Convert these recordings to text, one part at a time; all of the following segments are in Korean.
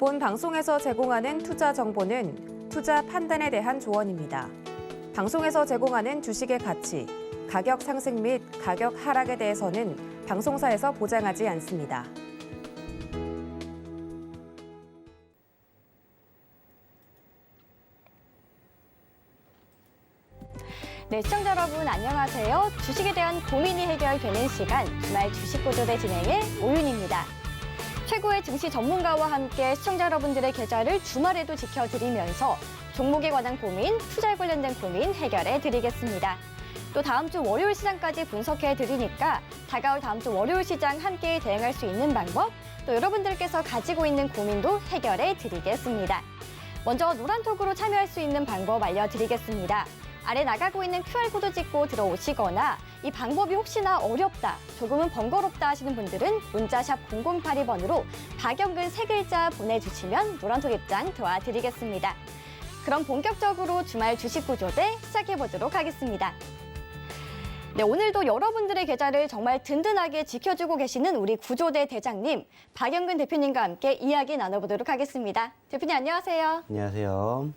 본 방송에서 제공하는 투자 정보는 투자 판단에 대한 조언입니다. 방송에서 제공하는 주식의 가치, 가격 상승 및 가격 하락에 대해서는 방송사에서 보장하지 않습니다. 네, 시청자 여러분 안녕하세요. 주식에 대한 고민이 해결되는 시간, 주말 주식구조대 진행의 오윤입니다. 최고의 증시 전문가와 함께 시청자 여러분들의 계좌를 주말에도 지켜드리면서 종목에 관한 고민, 투자에 관련된 고민 해결해 드리겠습니다. 또 다음 주 월요일 시장까지 분석해 드리니까 다가올 다음 주 월요일 시장 함께 대응할 수 있는 방법, 또 여러분들께서 가지고 있는 고민도 해결해 드리겠습니다. 먼저 노란톡으로 참여할 수 있는 방법 알려드리겠습니다. 아래 나가고 있는 QR코드 찍고 들어오시거나 이 방법이 혹시나 어렵다, 조금은 번거롭다 하시는 분들은 문자샵 0082번으로 박영근 3글자 보내주시면 노란톡 입장 도와드리겠습니다. 그럼 본격적으로 주말 주식구조대 시작해보도록 하겠습니다. 네, 오늘도 여러분들의 계좌를 정말 든든하게 지켜주고 계시는 우리 구조대 대장님, 박영근 대표님과 함께 이야기 나눠보도록 하겠습니다. 대표님 안녕하세요. 안녕하세요.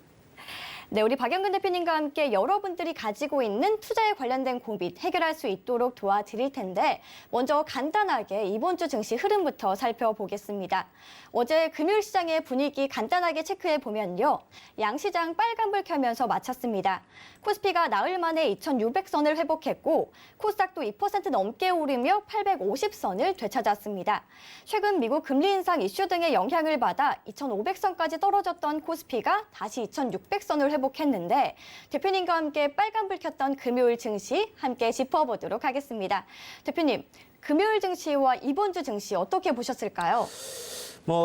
네, 우리 박영근 대표님과 함께 여러분들이 가지고 있는 투자에 관련된 고민 해결할 수 있도록 도와드릴 텐데 먼저 간단하게 이번 주 증시 흐름부터 살펴보겠습니다. 어제 금요일 시장의 분위기 간단하게 체크해 보면요. 양시장 빨간불 켜면서 마쳤습니다. 코스피가 나흘 만에 2,600선을 회복했고 코스닥도 2% 넘게 오르며 850선을 되찾았습니다. 최근 미국 금리 인상 이슈 등의 영향을 받아 2,500선까지 떨어졌던 코스피가 다시 2,600선을 회복했는데 대표님과 함께 빨간불 켰던 금요일 증시 함께 짚어보도록 하겠습니다. 대표님, 금요일 증시와 이번 주 증시 어떻게 보셨을까요?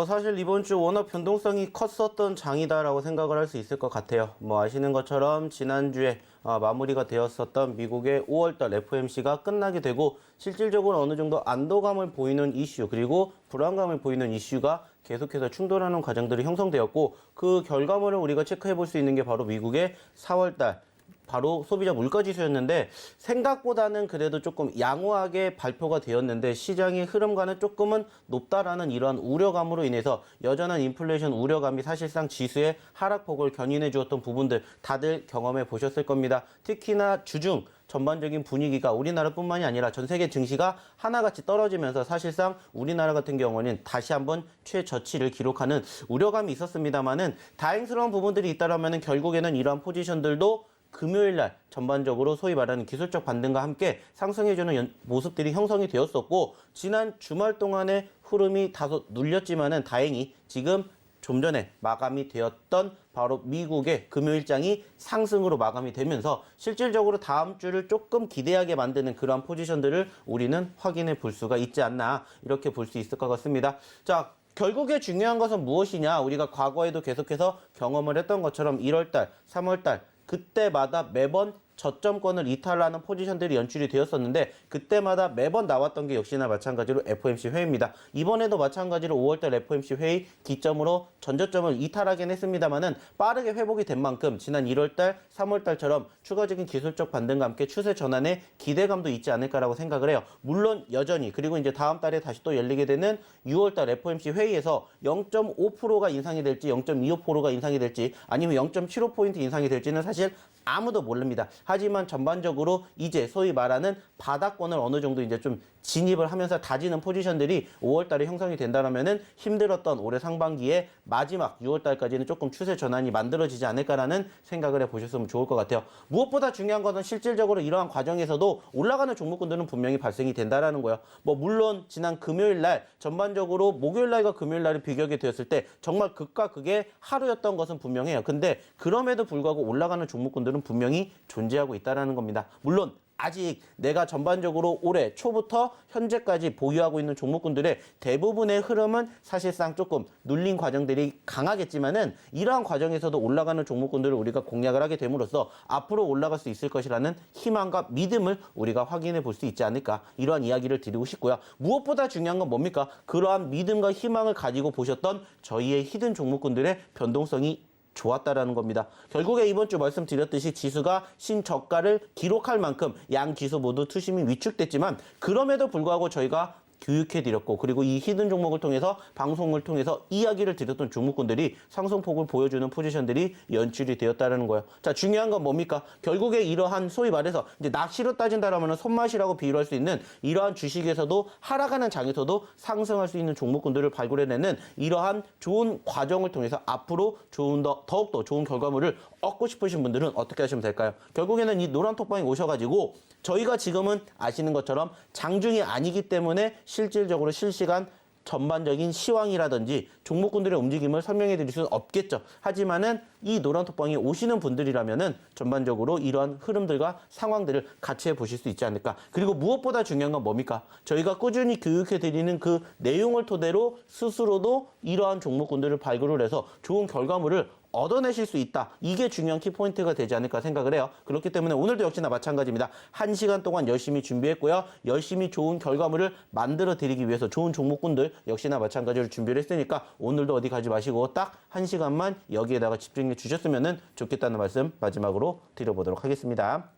사실 이번 주 워낙 변동성이 컸었던 장이다라고 생각을 할 수 있을 것 같아요. 아시는 것처럼 지난주에 마무리가 되었었던 미국의 5월달 FOMC가 끝나게 되고 실질적으로 어느 정도 안도감을 보이는 이슈 그리고 불안감을 보이는 이슈가 계속해서 충돌하는 과정들이 형성되었고 그 결과물을 우리가 체크해 볼 수 있는 게 바로 미국의 4월달 바로 소비자 물가지수였는데 생각보다는 그래도 조금 양호하게 발표가 되었는데 시장의 흐름과는 조금은 높다라는 이러한 우려감으로 인해서 여전한 인플레이션 우려감이 사실상 지수의 하락폭을 견인해 주었던 부분들 다들 경험해 보셨을 겁니다. 특히나 주중 전반적인 분위기가 우리나라뿐만이 아니라 전 세계 증시가 하나같이 떨어지면서 사실상 우리나라 같은 경우는 다시 한번 최저치를 기록하는 우려감이 있었습니다만은 다행스러운 부분들이 있다라면 결국에는 이러한 포지션들도 금요일 날 전반적으로 소위 말하는 기술적 반등과 함께 상승해주는 모습들이 형성이 되었었고 지난 주말 동안의 흐름이 다소 눌렸지만은 다행히 지금 좀 전에 마감이 되었던 바로 미국의 금요일장이 상승으로 마감이 되면서 실질적으로 다음 주를 조금 기대하게 만드는 그러한 포지션들을 우리는 확인해 볼 수가 있지 않나 이렇게 볼 수 있을 것 같습니다. 자, 결국에 중요한 것은 무엇이냐? 우리가 과거에도 계속해서 경험을 했던 것처럼 1월달, 3월달 그때마다 매번 저점권을 이탈하는 포지션들이 연출이 되었었는데 그때마다 매번 나왔던 게 역시나 마찬가지로 FOMC 회의입니다. 이번에도 마찬가지로 5월달 FOMC 회의 기점으로 전저점을 이탈하긴 했습니다만은 빠르게 회복이 된 만큼 지난 1월달, 3월달처럼 추가적인 기술적 반등과 함께 추세 전환에 기대감도 있지 않을까라고 생각을 해요. 물론 여전히 그리고 이제 다음 달에 다시 또 열리게 되는 6월달 FOMC 회의에서 0.5%가 인상이 될지 0.25%가 인상이 될지 아니면 0.75포인트 인상이 될지는 사실 아무도 모릅니다. 하지만 전반적으로 이제 소위 말하는 바닥권을 어느 정도 이제 좀 진입을 하면서 다지는 포지션들이 5월달에 형성이 된다면은 힘들었던 올해 상반기에 마지막 6월달까지는 조금 추세 전환이 만들어지지 않을까라는 생각을 해보셨으면 좋을 것 같아요. 무엇보다 중요한 것은 실질적으로 이러한 과정에서도 올라가는 종목군들은 분명히 발생이 된다라는 거예요. 물론 지난 금요일날 전반적으로 목요일날과 금요일날이 비교하게 되었을 때 정말 극과 극의 하루였던 것은 분명해요. 근데 그럼에도 불구하고 올라가는 종목군들은 분명히 존재하고 있다는 겁니다. 물론 아직 내가 전반적으로 올해 초부터 현재까지 보유하고 있는 종목군들의 대부분의 흐름은 사실상 조금 눌린 과정들이 강하겠지만은 이러한 과정에서도 올라가는 종목군들을 우리가 공략을 하게 됨으로써 앞으로 올라갈 수 있을 것이라는 희망과 믿음을 우리가 확인해 볼 수 있지 않을까 이러한 이야기를 드리고 싶고요. 무엇보다 중요한 건 뭡니까? 그러한 믿음과 희망을 가지고 보셨던 저희의 히든 종목군들의 변동성이 좋았다라는 겁니다. 결국에 이번 주 말씀드렸듯이 지수가 신저가를 기록할 만큼 양 지수 모두 투심이 위축됐지만 그럼에도 불구하고 저희가 교육해드렸고 그리고 이 히든 종목을 통해서 방송을 통해서 이야기를 드렸던 종목군들이 상승폭을 보여주는 포지션들이 연출이 되었다는 거예요. 자, 중요한 건 뭡니까? 결국에 이러한 소위 말해서 이제 낚시로 따진다라면 손맛이라고 비유할 수 있는 이러한 주식에서도 하락하는 장에서도 상승할 수 있는 종목군들을 발굴해내는 이러한 좋은 과정을 통해서 앞으로 더욱더 좋은 결과물을 얻고 싶으신 분들은 어떻게 하시면 될까요? 결국에는 이 노란 톡방에 오셔가지고 저희가 지금은 아시는 것처럼 장중이 아니기 때문에 실질적으로 실시간 전반적인 시황이라든지 종목군들의 움직임을 설명해 드릴 수는 없겠죠. 하지만은 이 노란 톡방에 오시는 분들이라면은 전반적으로 이러한 흐름들과 상황들을 같이 해 보실 수 있지 않을까. 그리고 무엇보다 중요한 건 뭡니까? 저희가 꾸준히 교육해 드리는 그 내용을 토대로 스스로도 이러한 종목군들을 발굴을 해서 좋은 결과물을 얻어내실 수 있다. 이게 중요한 키포인트가 되지 않을까 생각을 해요. 그렇기 때문에 오늘도 역시나 마찬가지입니다. 1시간 동안 열심히 준비했고요. 열심히 좋은 결과물을 만들어 드리기 위해서 좋은 종목군들 역시나 마찬가지로 준비를 했으니까 오늘도 어디 가지 마시고 딱 1시간만 여기에다가 집중해 주셨으면 좋겠다는 말씀 마지막으로 드려보도록 하겠습니다.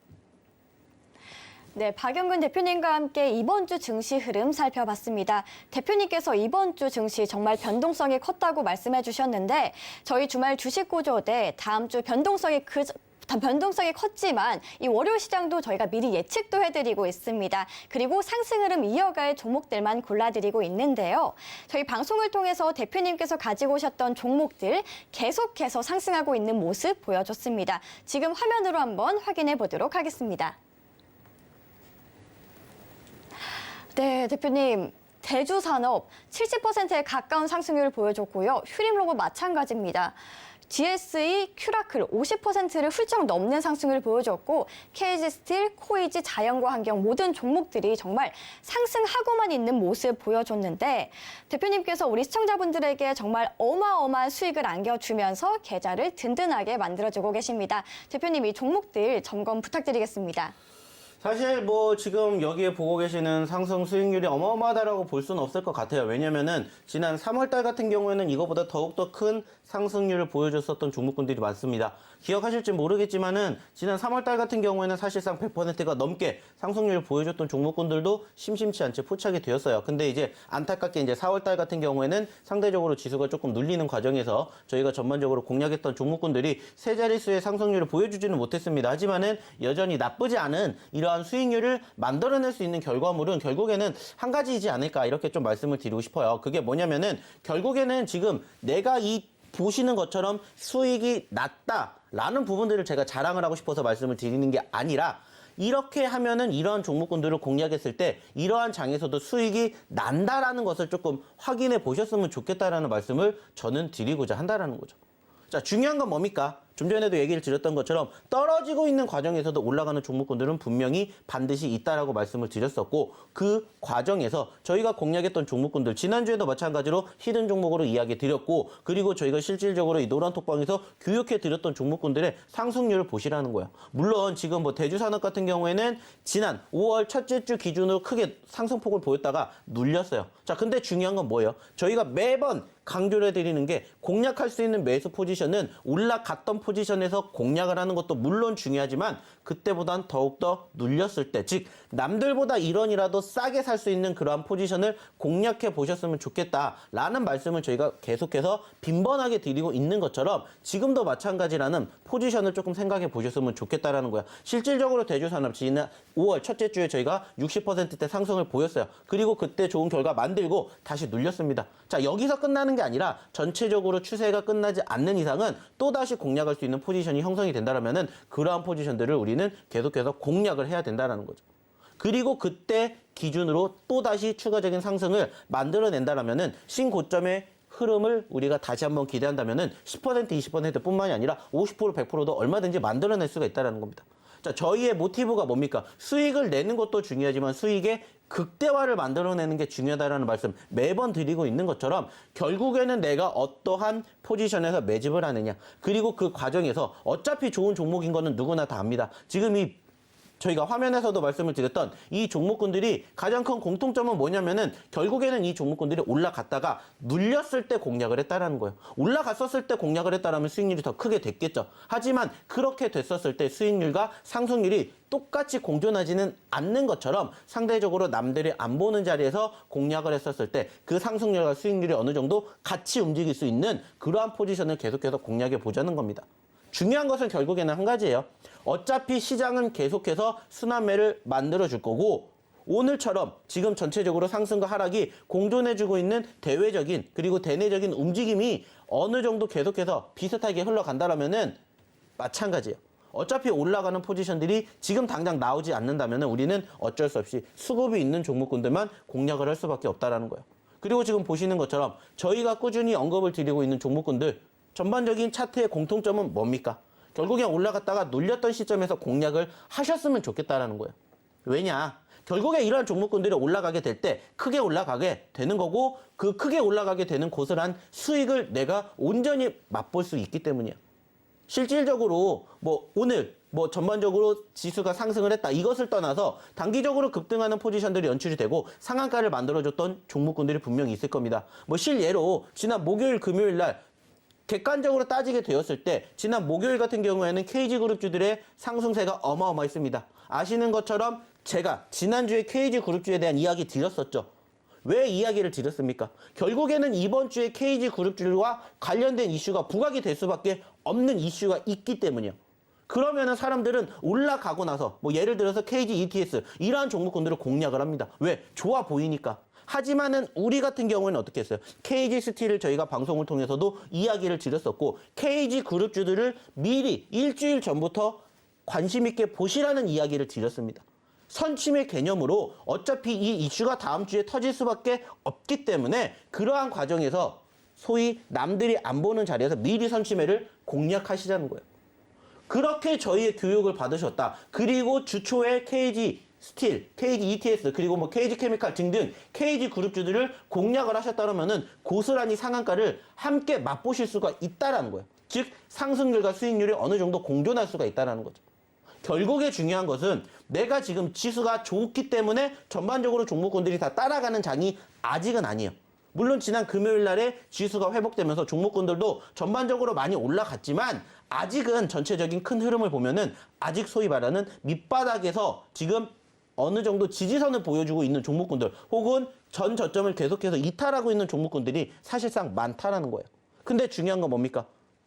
네, 박영근 대표님과 함께 이번 주 증시 흐름 살펴봤습니다. 대표님께서 이번 주 증시 정말 변동성이 컸다고 말씀해 주셨는데 저희 주말 주식 구조대 다음 주 변동성이 컸지만 이 월요 시장도 저희가 미리 예측도 해드리고 있습니다. 그리고 상승 흐름 이어갈 종목들만 골라드리고 있는데요. 저희 방송을 통해서 대표님께서 가지고 오셨던 종목들 계속해서 상승하고 있는 모습 보여줬습니다. 지금 화면으로 한번 확인해 보도록 하겠습니다. 네, 대표님. 대주산업 70%에 가까운 상승률을 보여줬고요. 휴림로봇 마찬가지입니다. GSE, 큐라클 50%를 훌쩍 넘는 상승률을 보여줬고 KG스틸, 코이지, 자연과 환경 모든 종목들이 정말 상승하고만 있는 모습 보여줬는데 대표님께서 우리 시청자분들에게 정말 어마어마한 수익을 안겨주면서 계좌를 든든하게 만들어주고 계십니다. 대표님 이 종목들 점검 부탁드리겠습니다. 사실 뭐 지금 여기에 보고 계시는 상승 수익률이 어마어마하다라고 볼 수는 없을 것 같아요. 왜냐면은 지난 3월달 같은 경우에는 이거보다 더욱더 큰 상승률을 보여줬었던 종목군들이 많습니다. 기억하실지 모르겠지만은 지난 3월달 같은 경우에는 사실상 100%가 넘게 상승률을 보여줬던 종목군들도 심심치 않게 포착이 되었어요. 근데 이제 안타깝게 이제 4월달 같은 경우에는 상대적으로 지수가 조금 눌리는 과정에서 저희가 전반적으로 공략했던 종목군들이 세 자릿수의 상승률을 보여주지는 못했습니다. 하지만은 여전히 나쁘지 않은 이러한 수익률을 만들어낼 수 있는 결과물은 결국에는 한 가지이지 않을까 이렇게 좀 말씀을 드리고 싶어요. 그게 뭐냐면은 결국에는 지금 내가 이 보시는 것처럼 수익이 낮다라는 부분들을 제가 자랑을 하고 싶어서 말씀을 드리는 게 아니라 이렇게 하면은 이러한 종목군들을 공략했을 때 이러한 장에서도 수익이 난다라는 것을 조금 확인해 보셨으면 좋겠다라는 말씀을 저는 드리고자 한다라는 거죠. 자, 중요한 건 뭡니까? 좀 전에도 얘기를 드렸던 것처럼 떨어지고 있는 과정에서도 올라가는 종목군들은 분명히 반드시 있다라고 말씀을 드렸었고 그 과정에서 저희가 공략했던 종목군들 지난주에도 마찬가지로 히든 종목으로 이야기 드렸고 그리고 저희가 실질적으로 이 노란 톡방에서 교육해 드렸던 종목군들의 상승률을 보시라는 거예요. 물론 지금 뭐 대주산업 같은 경우에는 지난 5월 첫째 주 기준으로 크게 상승폭을 보였다가 눌렸어요. 자, 근데 중요한 건 뭐예요? 저희가 매번 강조를 해드리는 게 공략할 수 있는 매수 포지션은 올라갔던 포지션에서 공략을 하는 것도 물론 중요하지만 그때보단 더욱더 눌렸을 때, 즉 남들보다 1원이라도 싸게 살 수 있는 그러한 포지션을 공략해 보셨으면 좋겠다라는 말씀을 저희가 계속해서 빈번하게 드리고 있는 것처럼 지금도 마찬가지라는 포지션을 조금 생각해 보셨으면 좋겠다라는 거야. 실질적으로 대주산업 지난 5월 첫째 주에 저희가 60%대 상승을 보였어요. 그리고 그때 좋은 결과 만들고 다시 눌렸습니다. 자, 여기서 끝나는 게 아니라 전체적으로 추세가 끝나지 않는 이상은 또다시 공략할 수 있는 포지션이 형성이 된다면은 그러한 포지션들을 우리는 계속해서 공략을 해야 된다는 거죠. 그리고 그때 기준으로 또다시 추가적인 상승을 만들어낸다면은 신고점의 흐름을 우리가 다시 한번 기대한다면은 10%, 20%뿐만이 아니라 50%, 100%도 얼마든지 만들어낼 수가 있다는 겁니다. 자, 저희의 모티브가 뭡니까? 수익을 내는 것도 중요하지만 수익의 극대화를 만들어내는 게 중요하다는 말씀 매번 드리고 있는 것처럼 결국에는 내가 어떠한 포지션에서 매집을 하느냐 그리고 그 과정에서 어차피 좋은 종목인 거는 누구나 다 압니다. 지금 이 저희가 화면에서도 말씀을 드렸던 이 종목군들이 가장 큰 공통점은 뭐냐면은 결국에는 이 종목군들이 올라갔다가 눌렸을 때 공략을 했다라는 거예요. 올라갔었을 때 공략을 했다라면 수익률이 더 크게 됐겠죠. 하지만 그렇게 됐었을 때 수익률과 상승률이 똑같이 공존하지는 않는 것처럼 상대적으로 남들이 안 보는 자리에서 공략을 했었을 때 그 상승률과 수익률이 어느 정도 같이 움직일 수 있는 그러한 포지션을 계속해서 공략해 보자는 겁니다. 중요한 것은 결국에는 한 가지예요. 어차피 시장은 계속해서 순환매를 만들어줄 거고 오늘처럼 지금 전체적으로 상승과 하락이 공존해주고 있는 대외적인 그리고 대내적인 움직임이 어느 정도 계속해서 비슷하게 흘러간다라면은 마찬가지예요. 어차피 올라가는 포지션들이 지금 당장 나오지 않는다면 우리는 어쩔 수 없이 수급이 있는 종목군들만 공략을 할 수밖에 없다라는 거예요. 그리고 지금 보시는 것처럼 저희가 꾸준히 언급을 드리고 있는 종목군들 전반적인 차트의 공통점은 뭡니까? 결국엔 올라갔다가 눌렸던 시점에서 공략을 하셨으면 좋겠다라는 거예요. 왜냐? 결국에 이러한 종목군들이 올라가게 될 때 크게 올라가게 되는 거고 그 크게 올라가게 되는 고스란 수익을 내가 온전히 맛볼 수 있기 때문이에요. 실질적으로 오늘 전반적으로 지수가 상승을 했다. 이것을 떠나서 단기적으로 급등하는 포지션들이 연출이 되고 상한가를 만들어줬던 종목군들이 분명히 있을 겁니다. 실예로 지난 목요일, 금요일 날 객관적으로 따지게 되었을 때 지난 목요일 같은 경우에는 KG그룹주들의 상승세가 어마어마했습니다. 아시는 것처럼 제가 지난주에 KG그룹주에 대한 이야기 드렸었죠. 왜 이야기를 드렸습니까? 결국에는 이번 주에 KG그룹주와 관련된 이슈가 부각이 될 수밖에 없는 이슈가 있기 때문이에요. 그러면은 사람들은 올라가고 나서 예를 들어서 KG ETS 이러한 종목군들을 공략을 합니다. 왜? 좋아 보이니까. 하지만은 우리 같은 경우는 어떻게 했어요? KG 스틸을 저희가 방송을 통해서도 이야기를 드렸었고 KG 그룹주들을 미리 일주일 전부터 관심 있게 보시라는 이야기를 드렸습니다. 선침의 개념으로 어차피 이 이슈가 다음 주에 터질 수밖에 없기 때문에 그러한 과정에서 소위 남들이 안 보는 자리에서 미리 선침회를 공략하시자는 거예요. 그렇게 저희의 교육을 받으셨다. 그리고 주초에 KG 스틸, KG ETS, 그리고 KG 케미칼 등등 KG 그룹주들을 공략을 하셨다면은 고스란히 상한가를 함께 맛보실 수가 있다라는 거예요. 즉 상승률과 수익률이 어느 정도 공존할 수가 있다라는 거죠. 결국에 중요한 것은 내가 지금 지수가 좋기 때문에 전반적으로 종목군들이 다 따라가는 장이 아직은 아니에요. 물론 지난 금요일 날에 지수가 회복되면서 종목군들도 전반적으로 많이 올라갔지만 아직은 전체적인 큰 흐름을 보면은 아직 소위 말하는 밑바닥에서 지금 어느 정도 지지선을 보여주고 있는 종목군들 혹은 전 저점을 계속해서 이탈하고 있는 종목군들이 사실상 많다라는 거예요. 근데 중요한 건 뭡니까?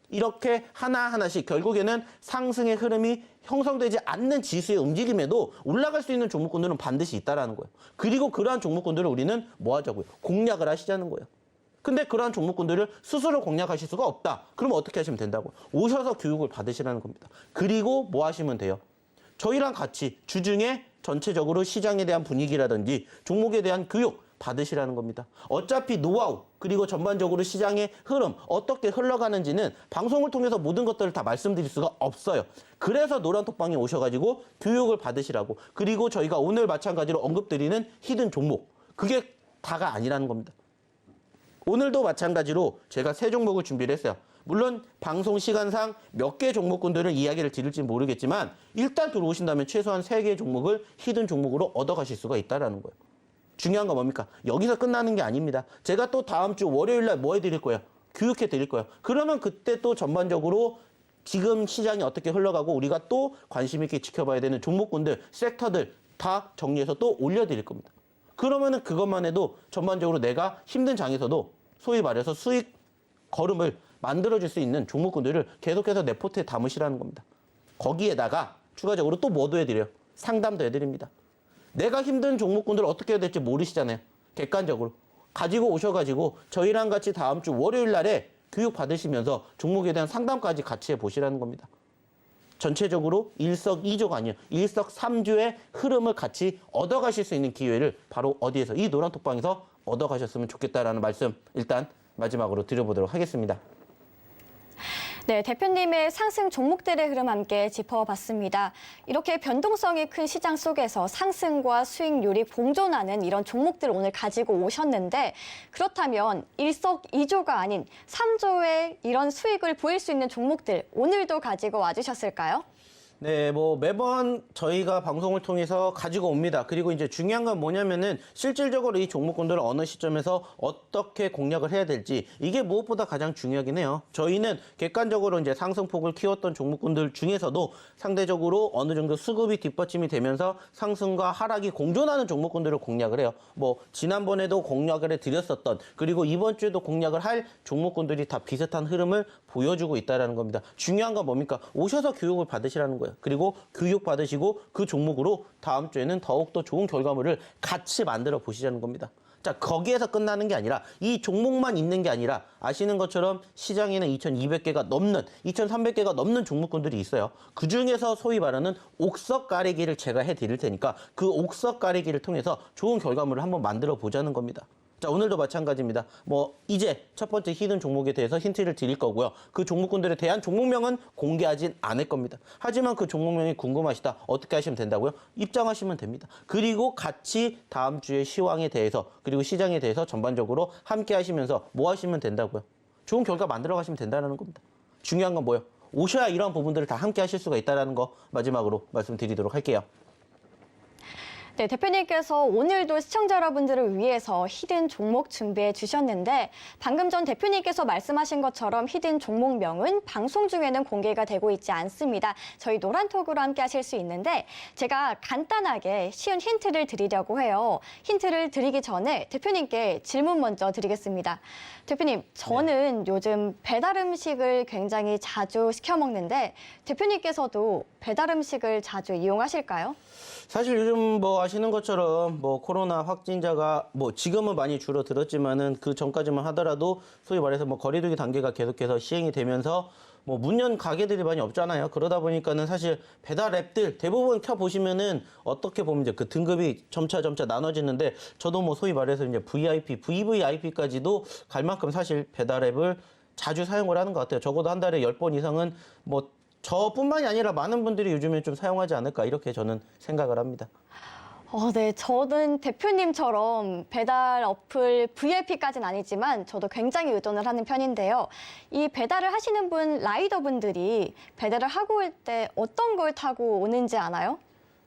이렇게 하나하나씩 결국에는 상승의 흐름이 형성되지 않는 지수의 움직임에도 올라갈 수 있는 종목군들은 반드시 있다라는 거예요. 그리고 그러한 종목군들을 우리는 뭐 하자고요? 공략을 하시자는 거예요. 근데 그러한 종목군들을 스스로 공략하실 수가 없다. 그러면 어떻게 하시면 된다고요? 오셔서 교육을 받으시라는 겁니다. 그리고 뭐 하시면 돼요? 저희랑 같이 주중에 전체적으로 시장에 대한 분위기라든지 종목에 대한 교육 받으시라는 겁니다. 어차피 노하우 그리고 전반적으로 시장의 흐름 어떻게 흘러가는지는 방송을 통해서 모든 것들을 다 말씀드릴 수가 없어요. 그래서 노란톡방에 오셔가지고 교육을 받으시라고. 그리고 저희가 오늘 마찬가지로 언급드리는 히든 종목 그게 다가 아니라는 겁니다. 오늘도 마찬가지로 제가 3종목을 준비를 했어요. 물론 방송 시간상 몇 개 종목군들을 이야기를 드릴지 모르겠지만 일단 들어오신다면 최소한 3개의 종목을 히든 종목으로 얻어가실 수가 있다는 거예요. 중요한 건 뭡니까? 여기서 끝나는 게 아닙니다. 제가 또 다음 주 월요일 날 뭐 해드릴 거예요? 교육해 드릴 거예요. 그러면 그때 또 전반적으로 지금 시장이 어떻게 흘러가고 우리가 또 관심 있게 지켜봐야 되는 종목군들, 섹터들 다 정리해서 또 올려드릴 겁니다. 그러면은 그것만 해도 전반적으로 내가 힘든 장에서도 소위 말해서 수익 걸음을 만들어줄 수 있는 종목군들을 계속해서 내 포트에 담으시라는 겁니다. 거기에다가 추가적으로 또 뭐도 해드려요? 상담도 해드립니다. 내가 힘든 종목군들을 어떻게 해야 될지 모르시잖아요. 객관적으로. 가지고 오셔가지고 저희랑 같이 다음 주 월요일 날에 교육 받으시면서 종목에 대한 상담까지 같이 해보시라는 겁니다. 전체적으로 일석이조가 아니에요. 일석삼조의 흐름을 같이 얻어가실 수 있는 기회를 바로 어디에서? 이 노란톡방에서 얻어가셨으면 좋겠다라는 말씀 일단 마지막으로 드려보도록 하겠습니다. 네, 대표님의 상승 종목들의 흐름 함께 짚어봤습니다. 이렇게 변동성이 큰 시장 속에서 상승과 수익률이 공존하는 이런 종목들을 오늘 가지고 오셨는데 그렇다면 일석이조가 아닌 3조의 이런 수익을 보일 수 있는 종목들 오늘도 가지고 와주셨을까요? 네, 뭐 매번 저희가 방송을 통해서 가지고 옵니다. 그리고 이제 중요한 건 뭐냐면은 실질적으로 이 종목군들을 어느 시점에서 어떻게 공략을 해야 될지 이게 무엇보다 가장 중요하긴 해요. 저희는 객관적으로 이제 상승폭을 키웠던 종목군들 중에서도 상대적으로 어느 정도 수급이 뒷받침이 되면서 상승과 하락이 공존하는 종목군들을 공략을 해요. 뭐 지난번에도 공략을 해드렸었던 그리고 이번 주에도 공략을 할 종목군들이 다 비슷한 흐름을 보여주고 있다는 겁니다. 중요한 건 뭡니까? 오셔서 교육을 받으시라는 거예요. 그리고 교육 받으시고 그 종목으로 다음 주에는 더욱더 좋은 결과물을 같이 만들어 보시자는 겁니다. 자, 거기에서 끝나는 게 아니라 이 종목만 있는 게 아니라 아시는 것처럼 시장에는 2,200개가 넘는 2,300개가 넘는 종목군들이 있어요. 그중에서 소위 말하는 옥석 가리기를 제가 해드릴 테니까 그 옥석 가리기를 통해서 좋은 결과물을 한번 만들어 보자는 겁니다. 자, 오늘도 마찬가지입니다. 뭐 이제 첫 번째 히든 종목에 대해서 힌트를 드릴 거고요. 그 종목군들에 대한 종목명은 공개하진 않을 겁니다. 하지만 그 종목명이 궁금하시다. 어떻게 하시면 된다고요? 입장하시면 됩니다. 그리고 같이 다음 주에 시황에 대해서 그리고 시장에 대해서 전반적으로 함께 하시면서 뭐 하시면 된다고요? 좋은 결과 만들어 가시면 된다는 겁니다. 중요한 건 뭐예요? 오셔야 이러한 부분들을 다 함께 하실 수가 있다는 거 마지막으로 말씀드리도록 할게요. 네, 대표님께서 오늘도 시청자 여러분들을 위해서 히든 종목 준비해 주셨는데 방금 전 대표님께서 말씀하신 것처럼 히든 종목명은 방송 중에는 공개가 되고 있지 않습니다. 저희 노란톡으로 함께 하실 수 있는데 제가 간단하게 쉬운 힌트를 드리려고 해요. 힌트를 드리기 전에 대표님께 질문 먼저 드리겠습니다. 대표님, 저는 요즘 배달 음식을 굉장히 자주 시켜 먹는데 대표님께서도 배달 음식을 자주 이용하실까요? 사실 요즘 뭐 아시는 것처럼 뭐 코로나 확진자가 뭐 지금은 많이 줄어들었지만은 그 전까지만 하더라도 소위 말해서 뭐 거리두기 단계가 계속해서 시행이 되면서 뭐 문 연 가게들이 많이 없잖아요. 그러다 보니까는 사실 배달 앱들 대부분 켜 보시면은 어떻게 보면 이제 그 등급이 점차 나눠지는데 저도 뭐 소위 말해서 이제 VIP, VVIP까지도 갈 만큼 사실 배달 앱을 자주 사용을 하는 것 같아요. 적어도 한 달에 10번 이상은 뭐 저뿐만이 아니라 많은 분들이 요즘에 좀 사용하지 않을까 이렇게 저는 생각을 합니다. 네. 저는 대표님처럼 배달 어플 VIP까지는 아니지만 저도 굉장히 의존을 하는 편인데요. 이 배달을 하시는 라이더분들이 배달을 하고 올 때 어떤 걸 타고 오는지 아나요?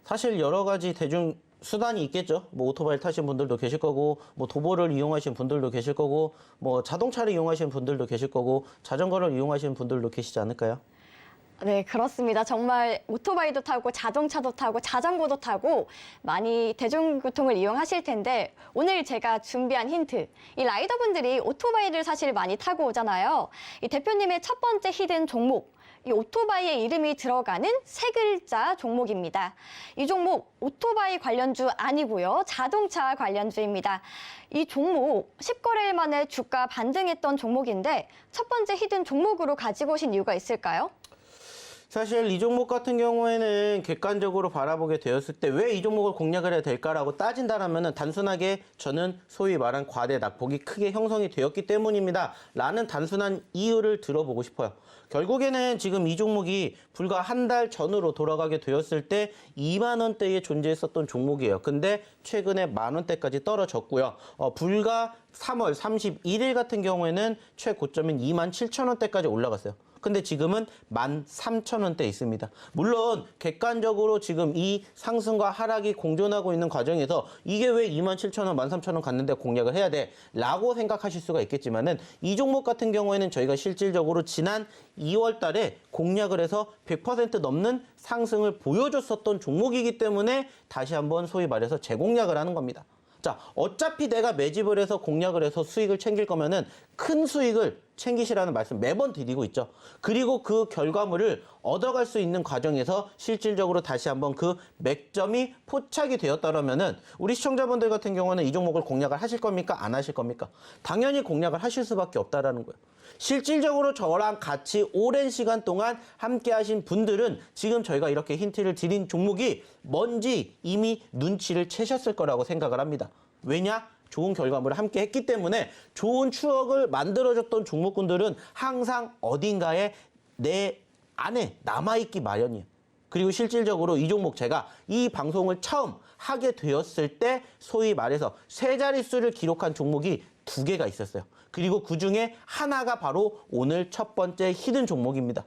사실 여러 가지 대중 수단이 있겠죠. 뭐 오토바이 타신 분들도 계실 거고, 뭐 도보를 이용하신 분들도 계실 거고, 뭐 자동차를 이용하시는 분들도 계실 거고, 자전거를 이용하시는 분들도 계시지 않을까요? 네, 그렇습니다. 정말 오토바이도 타고 자동차도 타고 자전거도 타고 많이 대중교통을 이용하실 텐데 오늘 제가 준비한 힌트, 이 라이더분들이 오토바이를 사실 많이 타고 오잖아요. 이 대표님의 첫 번째 히든 종목, 이 오토바이의 이름이 들어가는 세 글자 종목입니다. 이 종목 오토바이 관련주 아니고요. 자동차 관련주입니다. 이 종목 10거래일 만에 주가 반등했던 종목인데 첫 번째 히든 종목으로 가지고 오신 이유가 있을까요? 사실 이 종목 같은 경우에는 객관적으로 바라보게 되었을 때 왜 이 종목을 공략을 해야 될까라고 따진다라면은 단순하게 저는 소위 말한 과대 낙폭이 크게 형성이 되었기 때문입니다. 라는 단순한 이유를 들어보고 싶어요. 결국에는 지금 이 종목이 불과 한 달 전으로 돌아가게 되었을 때 2만 원대에 존재했었던 종목이에요. 근데 최근에 10,000원대까지 떨어졌고요. 불과 3월 31일 같은 경우에는 최고점인 27,000원대까지 올라갔어요. 근데 지금은 13,000원대 있습니다. 물론 객관적으로 지금 이 상승과 하락이 공존하고 있는 과정에서 이게 왜 27,000원, 13,000원 갔는데 공략을 해야 돼? 라고 생각하실 수가 있겠지만은 이 종목 같은 경우에는 저희가 실질적으로 지난 2월 달에 공략을 해서 100% 넘는 상승을 보여줬었던 종목이기 때문에 다시 한번 소위 말해서 재공략을 하는 겁니다. 자, 어차피 내가 매집을 해서 공략을 해서 수익을 챙길 거면은 큰 수익을 챙기시라는 말씀 매번 드리고 있죠. 그리고 그 결과물을 얻어갈 수 있는 과정에서 실질적으로 다시 한번 그 맥점이 포착이 되었다면은 우리 시청자분들 같은 경우는 이 종목을 공략을 하실 겁니까? 안 하실 겁니까? 당연히 공략을 하실 수밖에 없다라는 거예요. 실질적으로 저랑 같이 오랜 시간 동안 함께 하신 분들은 지금 저희가 이렇게 힌트를 드린 종목이 뭔지 이미 눈치를 채셨을 거라고 생각을 합니다. 왜냐? 좋은 결과물을 함께 했기 때문에 좋은 추억을 만들어줬던 종목군들은 항상 어딘가에 내 안에 남아있기 마련이에요. 그리고 실질적으로 이 종목 제가 이 방송을 처음 하게 되었을 때 소위 말해서 세 자릿수를 기록한 종목이 2개가 있었어요. 그리고 그중에 하나가 바로 오늘 첫 번째 히든 종목입니다.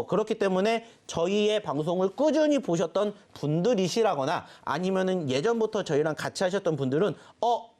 그렇기 때문에 저희의 방송을 꾸준히 보셨던 분들이시라거나 아니면은 예전부터 저희랑 같이 하셨던 분들은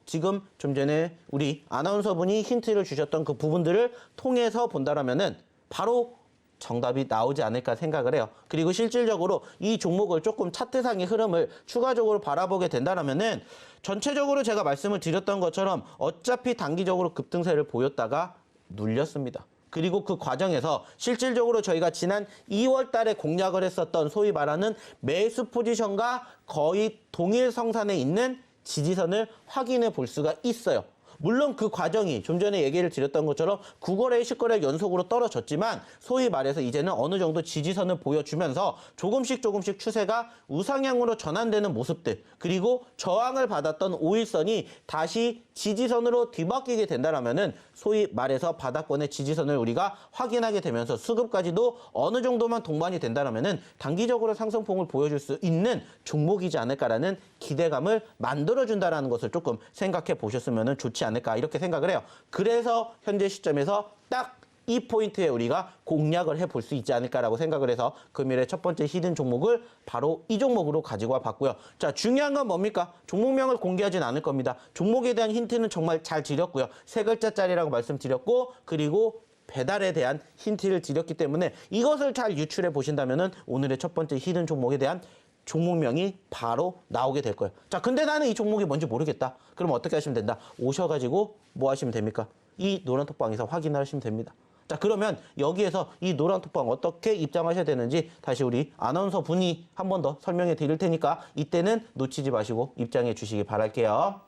지금 좀 전에 우리 아나운서분이 힌트를 주셨던 그 부분들을 통해서 본다라면은 바로 정답이 나오지 않을까 생각을 해요. 그리고 실질적으로 이 종목을 조금 차트상의 흐름을 추가적으로 바라보게 된다라면은 전체적으로 제가 말씀을 드렸던 것처럼 어차피 단기적으로 급등세를 보였다가 눌렸습니다. 그리고 그 과정에서 실질적으로 저희가 지난 2월 달에 공략을 했었던 소위 말하는 매수 포지션과 거의 동일 성산에 있는 지지선을 확인해 볼 수가 있어요. 물론 그 과정이 좀 전에 얘기를 드렸던 것처럼 9거래, 10거래 연속으로 떨어졌지만 소위 말해서 이제는 어느 정도 지지선을 보여주면서 조금씩 추세가 우상향으로 전환되는 모습들, 그리고 저항을 받았던 5일선이 다시 지지선으로 뒤바뀌게 된다라면은 소위 말해서 바닥권의 지지선을 우리가 확인하게 되면서 수급까지도 어느 정도만 동반이 된다라면은 단기적으로 상승폭을 보여줄 수 있는 종목이지 않을까라는 기대감을 만들어준다라는 것을 조금 생각해 보셨으면 좋지 않을까 이렇게 생각을 해요. 그래서 현재 시점에서 딱 이 포인트에 우리가 공략을 해볼 수 있지 않을까라고 생각을 해서 금일의 첫 번째 히든 종목을 바로 이 종목으로 가지고 와봤고요. 자, 중요한 건 뭡니까? 종목명을 공개하진 않을 겁니다. 종목에 대한 힌트는 정말 잘 드렸고요. 세 글자짜리라고 말씀드렸고, 그리고 배달에 대한 힌트를 드렸기 때문에 이것을 잘 유출해 보신다면은 오늘의 첫 번째 히든 종목에 대한 종목명이 바로 나오게 될 거예요. 자, 근데 나는 이 종목이 뭔지 모르겠다. 그럼 어떻게 하시면 된다? 오셔가지고 뭐 하시면 됩니까? 이 노란 톡방에서 확인을 하시면 됩니다. 자, 그러면 여기에서 이 노란 톡방 어떻게 입장하셔야 되는지 다시 우리 아나운서 분이 한 번 더 설명해 드릴 테니까 이때는 놓치지 마시고 입장해 주시기 바랄게요.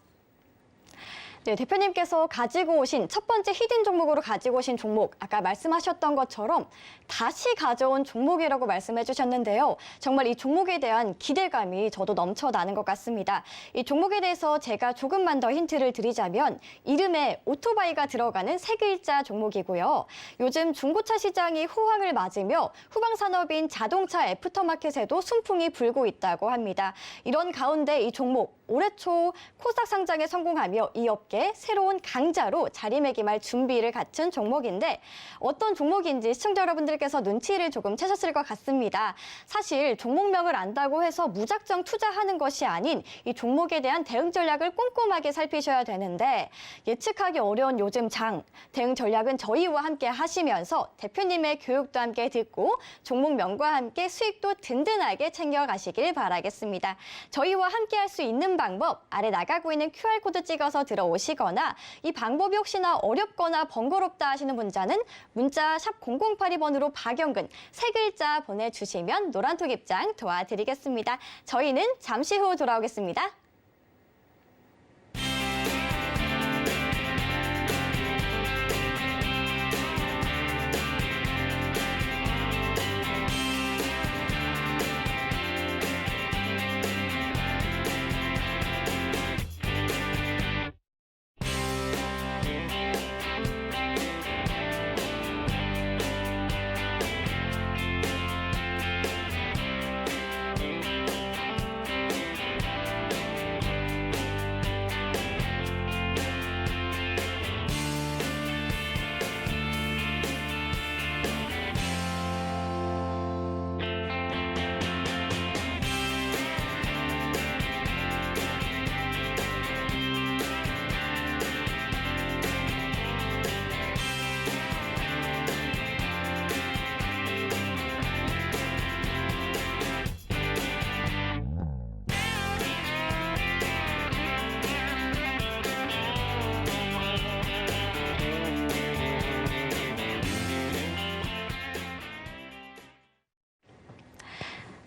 네, 대표님께서 가지고 오신 첫 번째 히든 종목으로 가지고 오신 종목, 아까 말씀하셨던 것처럼 다시 가져온 종목이라고 말씀해 주셨는데요. 정말 이 종목에 대한 기대감이 저도 넘쳐나는 것 같습니다. 이 종목에 대해서 제가 조금만 더 힌트를 드리자면 이름에 오토바이가 들어가는 세 글자 종목이고요. 요즘 중고차 시장이 호황을 맞으며 후방 산업인 자동차 애프터마켓에도 순풍이 불고 있다고 합니다. 이런 가운데 이 종목 올해 초 코스닥 상장에 성공하며 이 업계 새로운 강자로 자리매김할 준비를 갖춘 종목인데 어떤 종목인지 시청자 여러분들께서 눈치를 조금 채셨을 것 같습니다. 사실 종목명을 안다고 해서 무작정 투자하는 것이 아닌 이 종목에 대한 대응 전략을 꼼꼼하게 살피셔야 되는데 예측하기 어려운 요즘 장, 대응 전략은 저희와 함께 하시면서 대표님의 교육도 함께 듣고 종목명과 함께 수익도 든든하게 챙겨가시길 바라겠습니다. 저희와 함께 할 수 있는 방법, 아래 나가고 있는 QR코드 찍어서 들어오시거나 이 방법이 혹시나 어렵거나 번거롭다 하시는 문자는 문자 샵 0082번으로 박영근 세 글자 보내주시면 노란톡 입장 도와드리겠습니다. 저희는 잠시 후 돌아오겠습니다.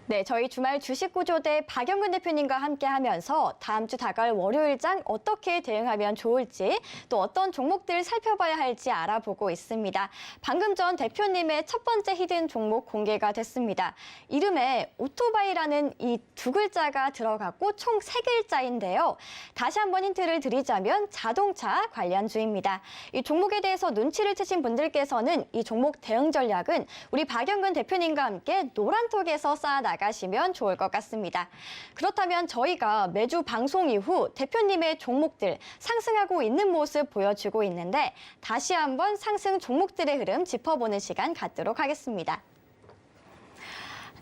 네, 저희 주말 주식구조대 박영근 대표님과 함께하면서 다음 주 다가올 월요일장 어떻게 대응하면 좋을지 또 어떤 종목들 살펴봐야 할지 알아보고 있습니다. 방금 전 대표님의 첫 번째 히든 종목 공개가 됐습니다. 이름에 오토바이라는 이 두 글자가 들어갔고 총 세 글자인데요. 다시 한번 힌트를 드리자면 자동차 관련주입니다. 이 종목에 대해서 눈치를 채신 분들께서는 이 종목 대응 전략은 우리 박영근 대표님과 함께 노란톡에서 쌓아나가시면 좋을 것 같습니다. 그렇다면 저희가 매주 방송 이후 대표님의 종목들 상승하고 있는 모습 보여주고 있는데 다시 한번 상승 종목들의 흐름 짚어보는 시간 갖도록 하겠습니다.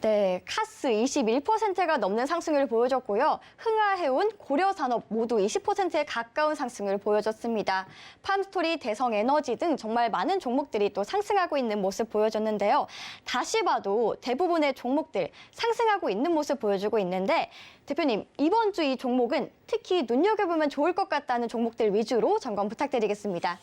네, 카스 21%가 넘는 상승률을 보여줬고요. 흥하해운, 고려산업 모두 20%에 가까운 상승률을 보여줬습니다. 팜스토리, 대성에너지 등 정말 많은 종목들이 또 상승하고 있는 모습 보여줬는데요. 다시 봐도 대부분의 종목들 상승하고 있는 모습 보여주고 있는데 대표님, 이번 주 이 종목은 특히 눈여겨보면 좋을 것 같다는 종목들 위주로 점검 부탁드리겠습니다.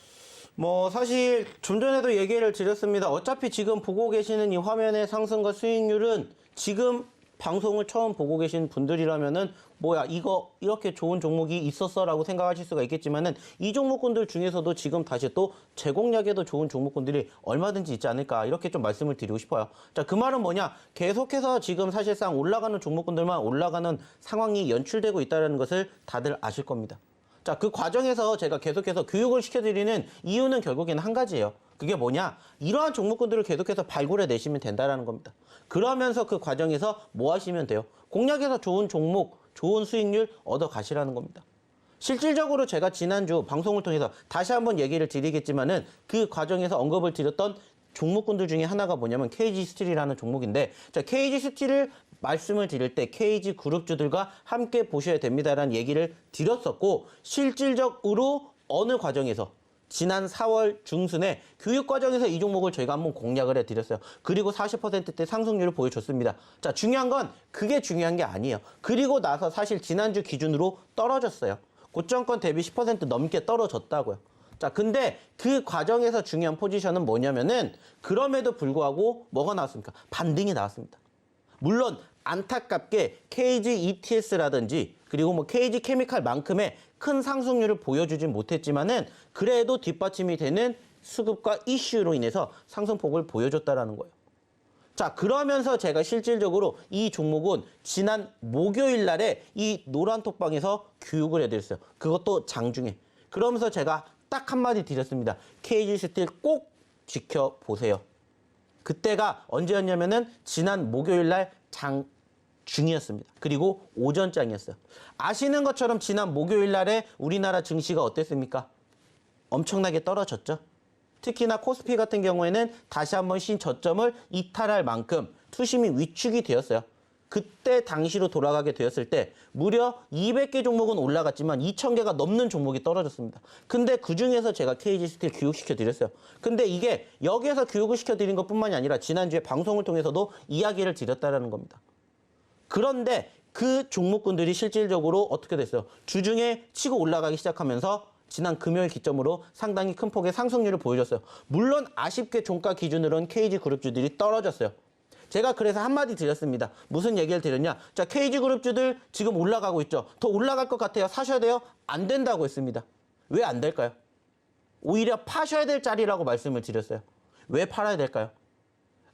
뭐 사실 좀 전에도 얘기를 드렸습니다. 어차피 지금 보고 계시는 이 화면의 상승과 수익률은 지금 방송을 처음 보고 계신 분들이라면은 뭐야 이거 이렇게 좋은 종목이 있었어라고 생각하실 수가 있겠지만은 이 종목군들 중에서도 지금 다시 또 제공약에도 좋은 종목군들이 얼마든지 있지 않을까 이렇게 좀 말씀을 드리고 싶어요. 자, 그 말은 뭐냐? 계속해서 지금 사실상 올라가는 종목군들만 올라가는 상황이 연출되고 있다는 것을 다들 아실 겁니다. 자, 그 과정에서 제가 계속해서 교육을 시켜드리는 이유는 결국에는 한 가지예요. 그게 뭐냐? 이러한 종목군들을 계속해서 발굴해 내시면 된다는 겁니다. 그러면서 그 과정에서 뭐 하시면 돼요? 공략에서 좋은 종목, 좋은 수익률 얻어 가시라는 겁니다. 실질적으로 제가 지난주 방송을 통해서 다시 한번 얘기를 드리겠지만은 그 과정에서 언급을 드렸던 종목군들 중에 하나가 뭐냐면 KG 스틸이라는 종목인데, 자, KG 스틸을 말씀을 드릴 때 KG 그룹주들과 함께 보셔야 됩니다라는 얘기를 드렸었고, 실질적으로 어느 과정에서 지난 4월 중순에 교육 과정에서 이 종목을 저희가 한번 공략을 해드렸어요. 그리고 40%대 상승률을 보여줬습니다. 자, 중요한 건 그게 중요한 게 아니에요. 그리고 나서 사실 지난주 기준으로 떨어졌어요. 고점권 대비 10% 넘게 떨어졌다고요. 자, 근데 그 과정에서 중요한 포지션은 뭐냐면은 그럼에도 불구하고 뭐가 나왔습니까? 반등이 나왔습니다. 물론 안타깝게 KG ETS라든지 그리고 뭐 KG 케미칼만큼의 큰 상승률을 보여주진 못했지만은 그래도 뒷받침이 되는 수급과 이슈로 인해서 상승폭을 보여줬다라는 거예요. 자, 그러면서 제가 실질적으로 이 종목은 지난 목요일 날에 이 노란톡방에서 교육을 해드렸어요. 그것도 장중에. 그러면서 제가 딱 한마디 드렸습니다. KG 스틸 꼭 지켜보세요. 그때가 언제였냐면은 지난 목요일 날 장중이었습니다. 그리고 오전장이었어요. 아시는 것처럼 지난 목요일 날에 우리나라 증시가 어땠습니까? 엄청나게 떨어졌죠. 특히나 코스피 같은 경우에는 다시 한번 신저점을 이탈할 만큼 투심이 위축이 되었어요. 그때 당시로 돌아가게 되었을 때 무려 200개 종목은 올라갔지만 2,000개가 넘는 종목이 떨어졌습니다. 근데 그중에서 제가 KG 스틸 교육시켜 드렸어요. 근데 이게 여기에서 교육을 시켜드린 것뿐만이 아니라 지난주에 방송을 통해서도 이야기를 드렸다는 겁니다. 그런데 그 종목군들이 실질적으로 어떻게 됐어요? 주중에 치고 올라가기 시작하면서 지난 금요일 기점으로 상당히 큰 폭의 상승률을 보여줬어요. 물론 아쉽게 종가 기준으로는 KG 그룹주들이 떨어졌어요. 제가 그래서 한마디 드렸습니다. 무슨 얘기를 드렸냐? 자, KG 그룹주들 지금 올라가고 있죠. 더 올라갈 것 같아요. 사셔야 돼요? 안 된다고 했습니다. 왜 안 될까요? 오히려 파셔야 될 자리라고 말씀을 드렸어요. 왜 팔아야 될까요?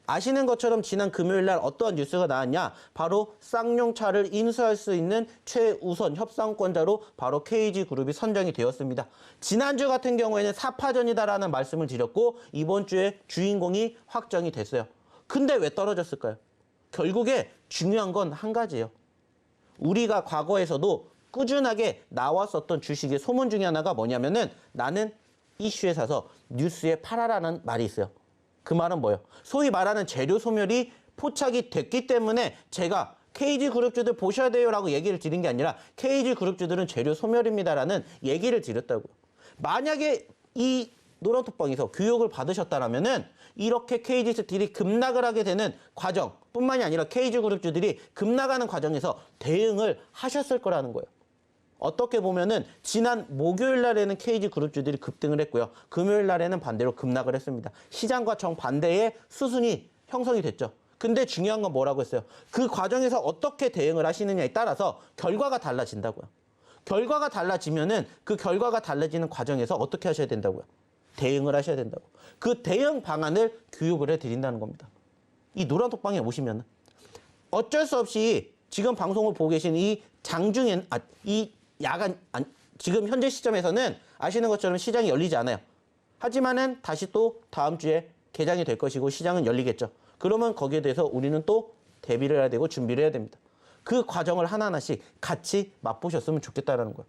아시는 것처럼 지난 금요일 날 어떠한 뉴스가 나왔냐? 바로 쌍용차를 인수할 수 있는 최우선 협상권자로 바로 KG그룹이 선정이 되었습니다. 지난주 같은 경우에는 사파전이다라는 말씀을 드렸고 이번 주에 주인공이 확정이 됐어요. 근데 왜 떨어졌을까요? 결국에 중요한 건 한 가지예요. 우리가 과거에서도 꾸준하게 나왔었던 주식의 소문 중에 하나가 뭐냐면은 나는 이슈에 사서 뉴스에 팔아라는 말이 있어요. 그 말은 뭐예요? 소위 말하는 재료 소멸이 포착이 됐기 때문에 제가 KG그룹주들 보셔야 돼요라고 얘기를 드린 게 아니라 KG그룹주들은 재료 소멸입니다라는 얘기를 드렸다고요. 만약에 이 노란톡방에서 교육을 받으셨다라면은 이렇게 KG 스틸이 급락을 하게 되는 과정 뿐만이 아니라 KG그룹주들이 급락하는 과정에서 대응을 하셨을 거라는 거예요. 어떻게 보면은 지난 목요일 날에는 KG그룹주들이 급등을 했고요. 금요일 날에는 반대로 급락을 했습니다. 시장과 정반대의 수순이 형성이 됐죠. 근데 중요한 건 뭐라고 했어요? 그 과정에서 어떻게 대응을 하시느냐에 따라서 결과가 달라진다고요. 결과가 달라지면은 그 결과가 달라지는 과정에서 어떻게 하셔야 된다고요? 대응을 하셔야 된다고. 그 대응 방안을 교육을 해드린다는 겁니다. 이 노란톡방에 오시면 어쩔 수 없이 지금 방송을 보고 계신 이 장중엔, 이 야간, 지금 현재 시점에서는 아시는 것처럼 시장이 열리지 않아요. 하지만은 다시 또 다음 주에 개장이 될 것이고 시장은 열리겠죠. 그러면 거기에 대해서 우리는 또 대비를 해야 되고 준비를 해야 됩니다. 그 과정을 하나하나씩 같이 맛보셨으면 좋겠다는 거예요.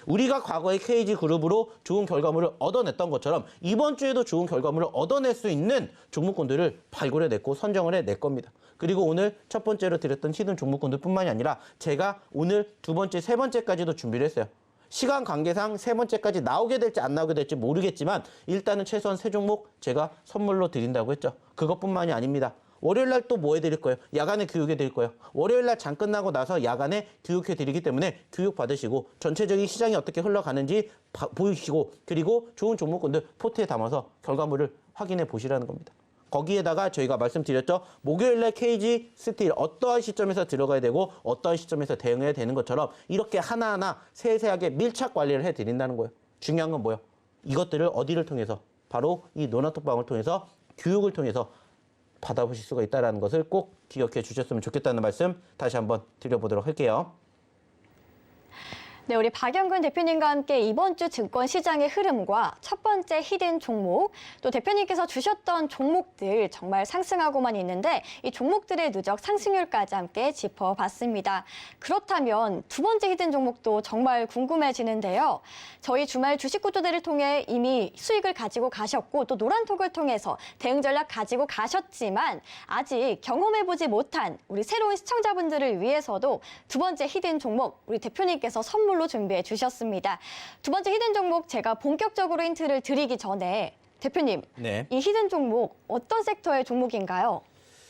우리가 과거에 KG그룹으로 좋은 결과물을 얻어냈던 것처럼 이번 주에도 좋은 결과물을 얻어낼 수 있는 종목군들을 발굴해냈고 선정을 해낼 겁니다. 그리고 오늘 첫 번째로 드렸던 히든 종목군들뿐만이 아니라 제가 오늘 두 번째, 세 번째까지도 준비를 했어요. 시간 관계상 세 번째까지 나오게 될지 안 나오게 될지 모르겠지만 일단은 최소한 세 종목 제가 선물로 드린다고 했죠. 그것뿐만이 아닙니다. 월요일 날 또 뭐 해드릴 거예요? 야간에 교육해 드릴 거예요. 월요일 날 장 끝나고 나서 야간에 교육해 드리기 때문에 교육 받으시고 전체적인 시장이 어떻게 흘러가는지 보이시고 그리고 좋은 종목군들 포트에 담아서 결과물을 확인해 보시라는 겁니다. 거기에다가 저희가 말씀드렸죠. 목요일 날 KG 스틸 어떠한 시점에서 들어가야 되고 어떠한 시점에서 대응해야 되는 것처럼 이렇게 하나하나 세세하게 밀착 관리를 해드린다는 거예요. 중요한 건 뭐예요? 이것들을 어디를 통해서? 바로 이 노나톡방을 통해서 교육을 통해서 받아보실 수가 있다는 것을 꼭 기억해 주셨으면 좋겠다는 말씀 다시 한번 드려보도록 할게요. 네, 우리 박영근 대표님과 함께 이번 주 증권 시장의 흐름과 첫 번째 히든 종목, 또 대표님께서 주셨던 종목들 정말 상승하고만 있는데 이 종목들의 누적 상승률까지 함께 짚어봤습니다. 그렇다면 두 번째 히든 종목도 정말 궁금해지는데요. 저희 주말 주식 구조대를 통해 이미 수익을 가지고 가셨고 또 노란톡을 통해서 대응 전략 가지고 가셨지만 아직 경험해보지 못한 우리 새로운 시청자분들을 위해서도 두 번째 히든 종목 우리 대표님께서 선물로 준비해 주셨습니다. 두 번째 히든 종목 제가 본격적으로 힌트를 드리기 전에 대표님, 네. 이 히든 종목 어떤 섹터의 종목인가요?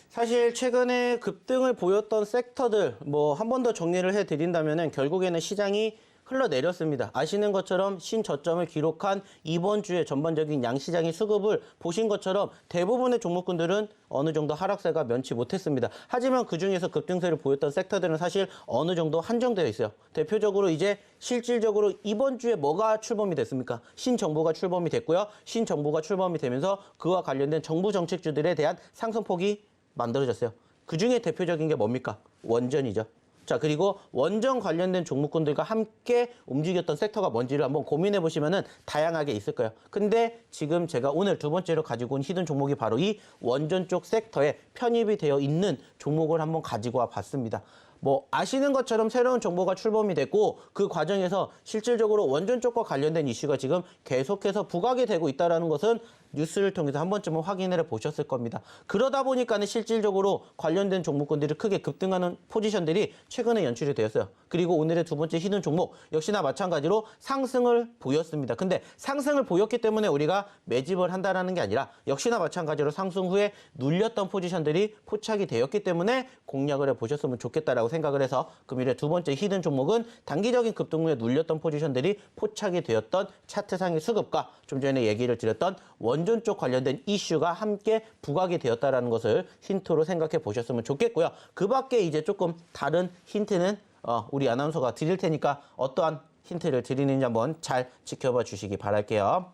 사실 최근에 급등을 보였던 섹터들 뭐 한 번 더 정리를 해드린다면은 결국에는 시장이 흘러내렸습니다. 아시는 것처럼 신저점을 기록한 이번 주에 전반적인 양시장의 수급을 보신 것처럼 대부분의 종목군들은 어느 정도 하락세가 면치 못했습니다. 하지만 그중에서 급등세를 보였던 섹터들은 사실 어느 정도 한정되어 있어요. 대표적으로 이제 실질적으로 이번 주에 뭐가 출범이 됐습니까? 신정부가 출범이 됐고요. 신정부가 출범이 되면서 그와 관련된 정부 정책주들에 대한 상승폭이 만들어졌어요. 그중에 대표적인 게 뭡니까? 원전이죠. 자, 그리고 원전 관련된 종목군들과 함께 움직였던 섹터가 뭔지를 한번 고민해 보시면은 다양하게 있을 거예요. 근데 지금 제가 오늘 두 번째로 가지고 온 히든 종목이 바로 이 원전 쪽 섹터에 편입이 되어 있는 종목을 한번 가지고 와 봤습니다. 뭐 아시는 것처럼 새로운 정보가 출범이 됐고 그 과정에서 실질적으로 원전 쪽과 관련된 이슈가 지금 계속해서 부각이 되고 있다는 것은 뉴스를 통해서 한 번쯤은 확인을 해보셨을 겁니다. 그러다 보니까는 실질적으로 관련된 종목군들이 크게 급등하는 포지션들이 최근에 연출이 되었어요. 그리고 오늘의 두 번째 히든 종목 역시나 마찬가지로 상승을 보였습니다. 근데 상승을 보였기 때문에 우리가 매집을 한다는 게 아니라 역시나 마찬가지로 상승 후에 눌렸던 포지션들이 포착이 되었기 때문에 공략을 해보셨으면 좋겠다라고 생각을 해서 금일의 두 번째 히든 종목은 단기적인 급등 후에 눌렸던 포지션들이 포착이 되었던 차트상의 수급과 좀 전에 얘기를 드렸던 원전 쪽 관련된 이슈가 함께 부각이 되었다는 것을 힌트로 생각해 보셨으면 좋겠고요. 그 밖에 이제 조금 다른 힌트는 우리 아나운서가 드릴 테니까 어떠한 힌트를 드리는지 한번 잘 지켜봐 주시기 바랄게요.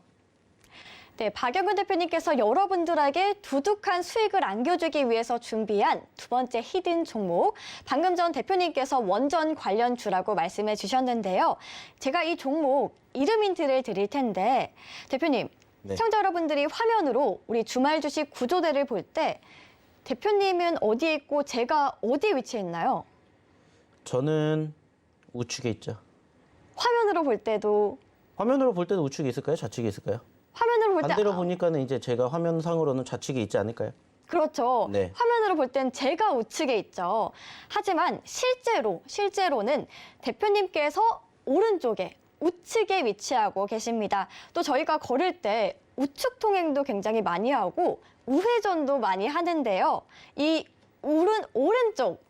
네, 박영근 대표님께서 여러분들에게 두둑한 수익을 안겨주기 위해서 준비한 두 번째 히든 종목. 방금 전 대표님께서 원전 관련주라고 말씀해 주셨는데요. 제가 이 종목 이름 힌트를 드릴 텐데 대표님, 네. 시청자 여러분들이 화면으로 우리 주말 주식 구조대를 볼 때 대표님은 어디에 있고 제가 어디에 위치해 있나요? 저는 우측에 있죠. 화면으로 볼 때도 화면으로 볼 때도 우측에 있을까요? 좌측에 있을까요? 화면으로 볼 때 반대로 보니까는 이제 제가 화면상으로는 좌측에 있지 않을까요? 그렇죠. 네. 화면으로 볼 땐 제가 우측에 있죠. 하지만 실제로는 대표님께서 오른쪽에 우측에 위치하고 계십니다. 또 저희가 걸을 때 우측 통행도 굉장히 많이 하고 우회전도 많이 하는데요. 이 오른쪽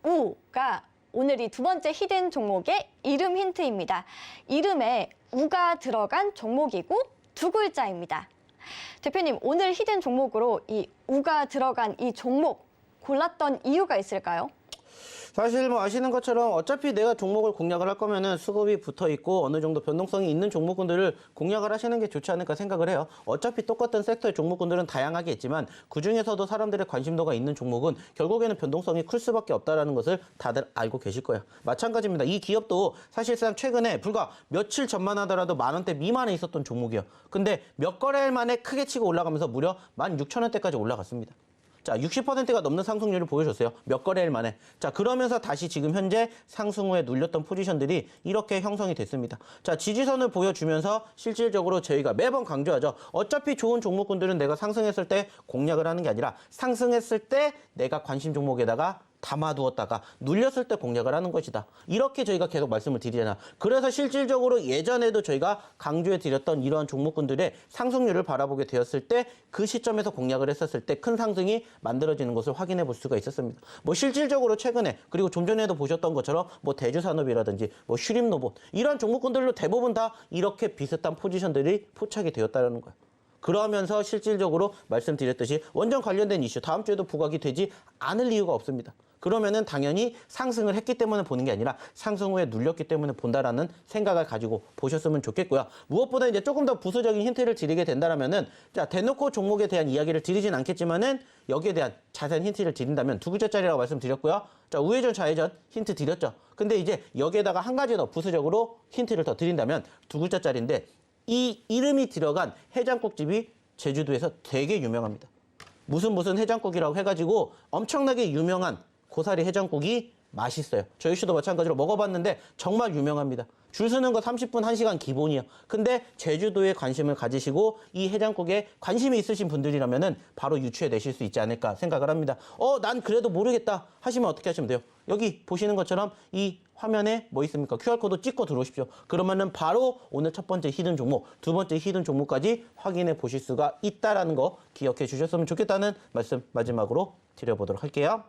우가 오늘 이 두 번째 히든 종목의 이름 힌트입니다. 이름에 우가 들어간 종목이고 두 글자입니다. 대표님, 오늘 히든 종목으로 이 우가 들어간 이 종목 골랐던 이유가 있을까요? 사실 뭐 아시는 것처럼 어차피 내가 종목을 공략을 할 거면은 수급이 붙어 있고 어느 정도 변동성이 있는 종목군들을 공략을 하시는 게 좋지 않을까 생각을 해요. 어차피 똑같은 섹터의 종목군들은 다양하게 있지만 그중에서도 사람들의 관심도가 있는 종목은 결국에는 변동성이 클 수밖에 없다는 것을 다들 알고 계실 거예요. 마찬가지입니다. 이 기업도 사실상 최근에 불과 며칠 전만 하더라도 10,000원대 미만에 있었던 종목이에요. 근데 몇 거래일 만에 크게 치고 올라가면서 무려 16,000원대까지 올라갔습니다. 자, 60%가 넘는 상승률을 보여줬어요. 몇 거래일 만에. 자, 그러면서 다시 지금 현재 상승 후에 눌렸던 포지션들이 이렇게 형성이 됐습니다. 자, 지지선을 보여주면서 실질적으로 저희가 매번 강조하죠. 어차피 좋은 종목군들은 내가 상승했을 때 공략을 하는 게 아니라 상승했을 때 내가 관심 종목에다가 담아두었다가 눌렸을 때 공략을 하는 것이다. 이렇게 저희가 계속 말씀을 드리잖아. 그래서 실질적으로 예전에도 저희가 강조해 드렸던 이러한 종목군들의 상승률을 바라보게 되었을 때 그 시점에서 공략을 했었을 때 큰 상승이 만들어지는 것을 확인해 볼 수가 있었습니다. 뭐 실질적으로 최근에 그리고 좀 전에도 보셨던 것처럼 뭐 대주산업이라든지 뭐 슈림로봇 이런 종목군들로 대부분 다 이렇게 비슷한 포지션들이 포착이 되었다는 거예요. 그러면서 실질적으로 말씀드렸듯이 원전 관련된 이슈 다음 주에도 부각이 되지 않을 이유가 없습니다. 그러면은 당연히 상승을 했기 때문에 보는 게 아니라 상승 후에 눌렸기 때문에 본다라는 생각을 가지고 보셨으면 좋겠고요. 무엇보다 이제 조금 더 부수적인 힌트를 드리게 된다면은 자, 대놓고 종목에 대한 이야기를 드리진 않겠지만은 여기에 대한 자세한 힌트를 드린다면 두 글자짜리라고 말씀드렸고요. 자, 우회전 좌회전 힌트 드렸죠. 근데 이제 여기에다가 한 가지 더 부수적으로 힌트를 더 드린다면 두 글자짜리인데 이 이름이 들어간 해장국집이 제주도에서 되게 유명합니다. 무슨 해장국이라고 해가지고 엄청나게 유명한 고사리 해장국이 맛있어요. 저희 씨도 마찬가지로 먹어봤는데 정말 유명합니다. 줄 서는 거 30분, 1시간 기본이요. 근데 제주도에 관심을 가지시고 이 해장국에 관심이 있으신 분들이라면은 바로 유추해 내실 수 있지 않을까 생각을 합니다. 난 그래도 모르겠다 하시면 어떻게 하시면 돼요? 여기 보시는 것처럼 이 화면에 뭐 있습니까? QR코드 찍고 들어오십시오. 그러면은 바로 오늘 첫 번째 히든 종목, 두 번째 히든 종목까지 확인해 보실 수가 있다라는 거 기억해 주셨으면 좋겠다는 말씀 마지막으로 드려보도록 할게요.